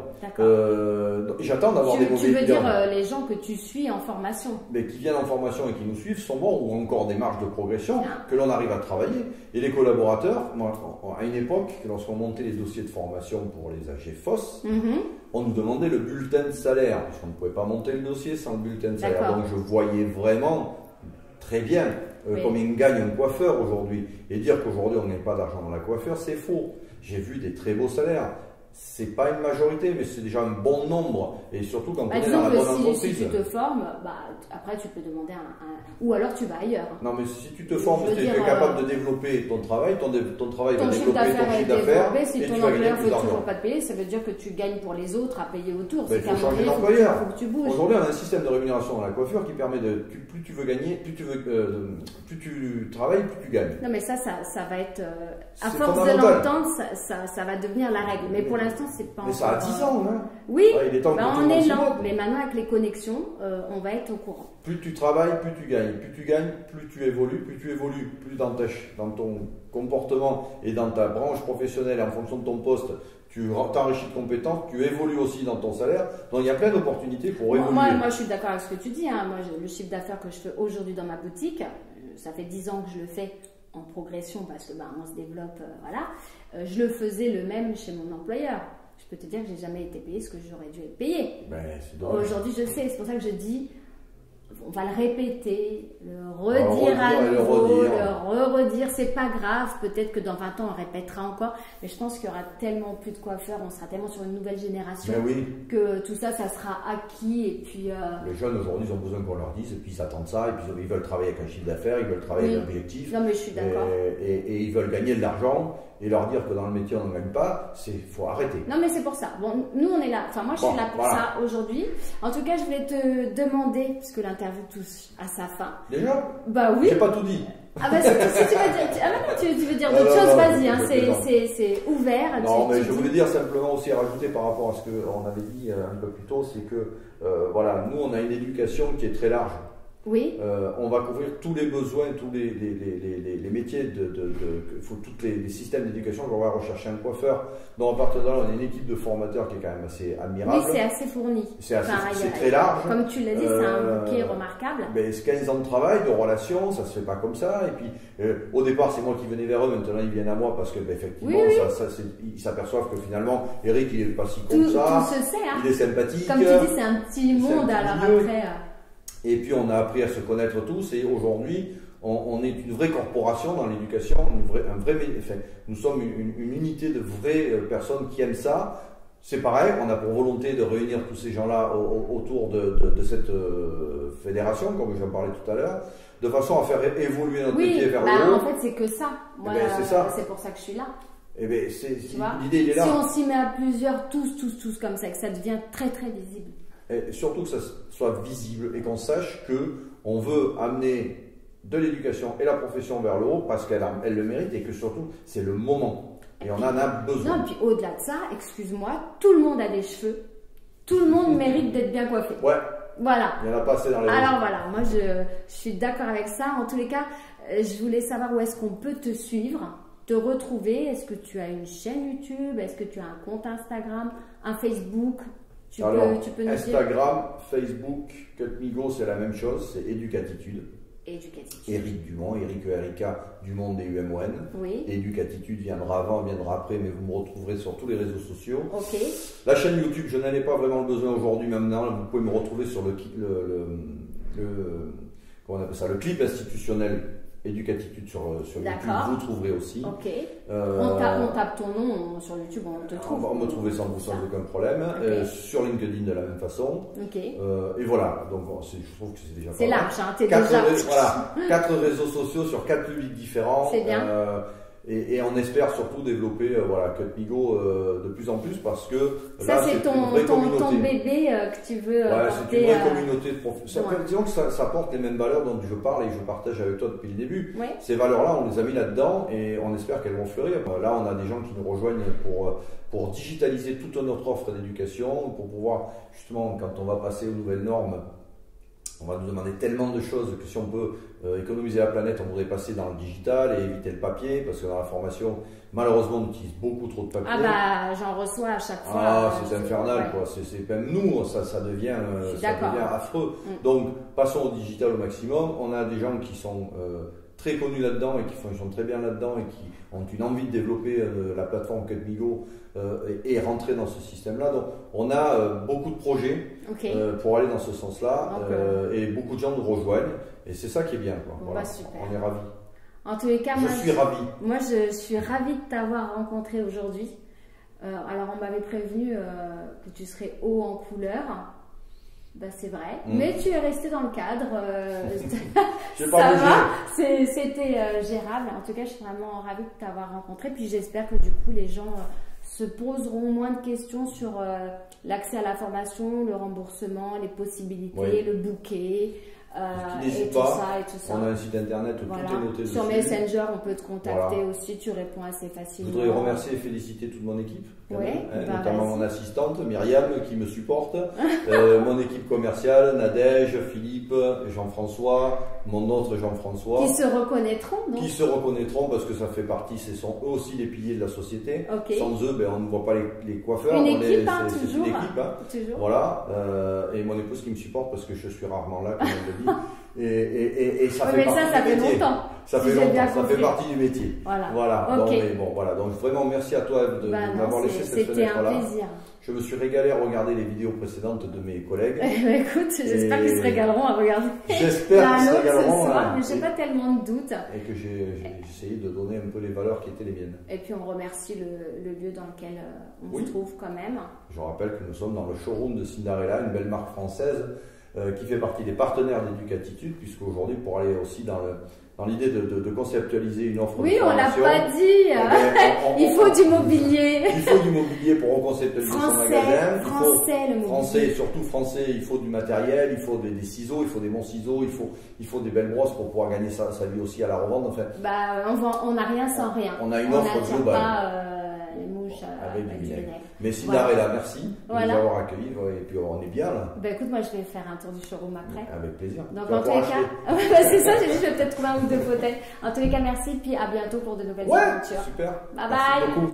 J'attends d'avoir des mauvais bilans. Tu veux dire les gens que tu suis en formation? Mais qui viennent en formation et qui nous suivent sont bons, ou encore des marges de progression que l'on arrive à travailler. Et les collaborateurs, moi, à une époque, lorsqu'on montait les dossiers de formation pour les AGFOS, on nous demandait le bulletin de salaire, parce qu'on ne pouvait pas monter le dossier sans le bulletin de salaire. Donc je voyais vraiment très bien combien gagne un coiffeur aujourd'hui. Et dire qu'aujourd'hui on n'a pas d'argent dans la coiffure, c'est faux. J'ai vu des très beaux salaires. C'est pas une majorité, mais c'est déjà un bon nombre. Et surtout quand on est dans la bonne entreprise. Si tu te formes, après tu peux demander ou alors tu vas ailleurs. Non, mais si tu te formes, tu es capable de développer ton travail, ton travail va développer ton chiffre d'affaires. Si ton employeur ne veut toujours pas te payer, ça veut dire que tu gagnes pour les autres à payer autour. Il faut changer d'employeur. Aujourd'hui, on a un système de rémunération dans la coiffure qui permet de. Plus tu veux gagner, plus tu travailles, plus tu gagnes. Non, mais ça va être. À force de l'entendre, ça va devenir la règle. Mais pour l'instant, c'est pas. Mais ça a 10 ans, hein. Oui, il est temps on est lent. Mais maintenant, avec les connexions, on va être au courant. Plus tu travailles, plus tu gagnes. Plus tu gagnes, plus tu évolues. Plus dans ton comportement et dans ta branche professionnelle, en fonction de ton poste, tu t'enrichis de compétences, tu évolues aussi dans ton salaire. Donc il y a plein d'opportunités pour évoluer. Moi, je suis d'accord avec ce que tu dis. Moi, le chiffre d'affaires que je fais aujourd'hui dans ma boutique, ça fait 10 ans que je le fais en progression parce que on se développe, voilà. Je le faisais le même chez mon employeur. Je peux te dire que j'ai jamais été payé ce que j'aurais dû être payé. Aujourd'hui, je sais. C'est pour ça que je dis, on va le répéter, le redire à nouveau, le redire. C'est pas grave. Peut-être que dans 20 ans, on répétera encore. Mais je pense qu'il y aura tellement plus de coiffeurs, on sera tellement sur une nouvelle génération que tout ça, ça sera acquis. Et puis, les jeunes aujourd'hui, ils ont besoin qu'on leur dise, et puis ils attendent ça, et puis ils veulent travailler avec un chiffre d'affaires, ils veulent travailler avec un objectif. Non, mais je suis d'accord. Et ils veulent gagner de l'argent. Et leur dire que dans le métier on ne gagne pas, faut arrêter. Non mais c'est pour ça. Bon, nous on est là. Enfin moi je suis là pour ça aujourd'hui. En tout cas je vais te demander, puisque l'interview touche à sa fin. Déjà? Bah oui. J'ai pas tout dit. Ah bah si tu veux dire d'autres choses, vas-y. C'est ouvert. Non mais je voulais dire simplement aussi rajouter par rapport à ce qu'on avait dit un peu plus tôt, c'est que voilà, nous on a une éducation qui est très large. Oui. On va couvrir tous les besoins, tous les métiers, tous les systèmes d'éducation. On va rechercher un coiffeur. Donc à partir de là, on a une équipe de formateurs qui est quand même assez admirable. Oui, c'est assez fourni. C'est très large. Comme tu l'as dit, c'est un bouquet remarquable. Mais c'est 15 ans de travail, de relations, ça se fait pas comme ça. Et puis au départ, c'est moi qui venais vers eux. Maintenant, ils viennent à moi parce que effectivement, ils s'aperçoivent que finalement, Eric, il est pas si con que ça. Tout se sait. Hein. Il est sympathique. Comme tu dis, c'est un petit monde. Alors après. Et puis on a appris à se connaître tous, et aujourd'hui on est une vraie corporation dans l'éducation, nous sommes une unité de vraies personnes qui aiment ça. C'est pareil, on a pour volonté de réunir tous ces gens-là autour de cette fédération, comme j'en parlais tout à l'heure, de façon à faire évoluer notre métier vers le haut. En fait c'est que ça, moi c'est pour ça que je suis là. L'idée il est là. Si on s'y met à plusieurs, tous comme ça, que ça devient très très visible. Et surtout que ça soit visible et qu'on sache qu'on veut amener de l'éducation et la profession vers le haut parce qu'elle le mérite, et que surtout c'est le moment et on en a besoin. Non, et puis au-delà de ça, excuse-moi, tout le monde a des cheveux, tout le monde mérite d'être bien coiffé. Ouais. Voilà. Il y en a pas assez dans les Alors voilà, moi je suis d'accord avec ça. En tous les cas, je voulais savoir où est-ce qu'on peut te suivre, te retrouver. Est-ce que tu as une chaîne YouTube? Est-ce que tu as un compte Instagram, un Facebook? Tu peux nous Instagram, Facebook, Cutmigo, c'est la même chose, c'est Educatitude. Eric Dumont, Eric Erika, Dumont D-U-M-O-N. Oui. Educatitude viendra avant, viendra après, mais vous me retrouverez sur tous les réseaux sociaux. Ok. La chaîne YouTube, je n'en ai pas vraiment besoin aujourd'hui, maintenant. Vous pouvez me retrouver sur comment on appelle ça, le clip institutionnel Educatitude sur YouTube, vous trouverez aussi. Ok. On tape ton nom sur YouTube, on te trouve. On va me trouver sans aucun problème. Okay. Sur LinkedIn de la même façon. Ok. Et voilà, donc je trouve que c'est déjà c'est large, hein, t'es déjà... 4 réseaux sociaux sur 4 publics différents. C'est bien. Et on espère surtout développer Cutmigo de plus en plus, parce que ça là, c'est ton bébé que tu veux c'est une vraie communauté de professionnels. Disons que ça porte les mêmes valeurs dont je parle et que je partage avec toi depuis le début. Ouais. Ces valeurs-là, on les a mis là-dedans et on espère qu'elles vont fleurir. Là, on a des gens qui nous rejoignent pour digitaliser toute notre offre d'éducation, pour pouvoir justement, quand on va passer aux nouvelles normes, on va nous demander tellement de choses que si on peut économiser la planète, on voudrait passer dans le digital et éviter le papier, parce que dans la formation, malheureusement, on utilise beaucoup trop de papier. Ah bah, j'en reçois à chaque fois. Ah, c'est infernal, quoi. C'est même nous, ça devient affreux. Donc, passons au digital au maximum. On a des gens qui sont très connus là-dedans et qui fonctionnent très bien là-dedans et qui ont une envie de développer la plateforme Cutmigo et rentrer dans ce système-là. Donc, on a beaucoup de projets pour aller dans ce sens-là et beaucoup de gens nous rejoignent et c'est ça qui est bien, quoi. Bon, voilà. bah, super. On est ravis. En tous les cas, je suis ravi. Moi, je suis ravie de t'avoir rencontré aujourd'hui. Alors, on m'avait prévenu que tu serais haut en couleur. Bah, c'est vrai, mais tu es resté dans le cadre. Ça va, c'était gérable. En tout cas, je suis vraiment ravie de t'avoir rencontré. Puis j'espère que du coup, les gens se poseront moins de questions sur l'accès à la formation, le remboursement, les possibilités, le bouquet. N'hésite pas, on a un site internet où tout est noté sur dessus. Messenger, on peut te contacter aussi, tu réponds assez facilement. Je voudrais remercier et féliciter toute mon équipe, notamment mon assistante Myriam qui me supporte, mon équipe commerciale, Nadège, Philippe, Jean-François, mon autre Jean-François. Qui se reconnaîtront, donc. Qui se reconnaîtront parce que ça fait partie, ce sont eux aussi les piliers de la société. Sans eux, on ne voit pas les coiffeurs. Une équipe, toujours. Une équipe, toujours. Voilà, et mon épouse qui me supporte parce que je suis rarement là, comme elle le dit. Et ça fait partie ça fait du métier. longtemps. Ça fait longtemps, ça fait partie du métier. Voilà. Donc vraiment merci à toi de m'avoir laissé cette fenêtre-là. C'était un plaisir. Je me suis régalé à regarder les vidéos précédentes de mes collègues. Écoute, j'espère qu'ils se régaleront à regarder. J'espère qu'ils se régaleront. Mais je n'ai pas tellement de doutes. Et que j'ai essayé de donner un peu les valeurs qui étaient les miennes. Et puis on remercie le lieu dans lequel on se trouve quand même. Je rappelle que nous sommes dans le showroom de Cinderella, une belle marque française qui fait partie des partenaires d'Educatitude, puisqu'aujourd'hui, pour aller aussi dans l'idée de conceptualiser une offre de formation. Oui, on l'a pas dit. Il faut du mobilier. Il faut du mobilier pour reconceptualiser son magasin. Français, et surtout français. Il faut du matériel, il faut des ciseaux, il faut des bons ciseaux, il faut des belles brosses pour pouvoir gagner sa vie aussi à la revente. En fait. On n'a rien sans rien. On a une offre globale. Pas les mouches avec du vinaigre. Mais Cinderella, merci de nous avoir accueillis. Et puis on est bien là. Écoute, moi je vais faire un tour du showroom après. Avec plaisir. Donc en tous les cas, c'est ça, j'ai dit je vais peut-être trouver un ou deux fauteuils. En tous les cas, merci, puis à bientôt pour de nouvelles aventures. Super. Bye bye.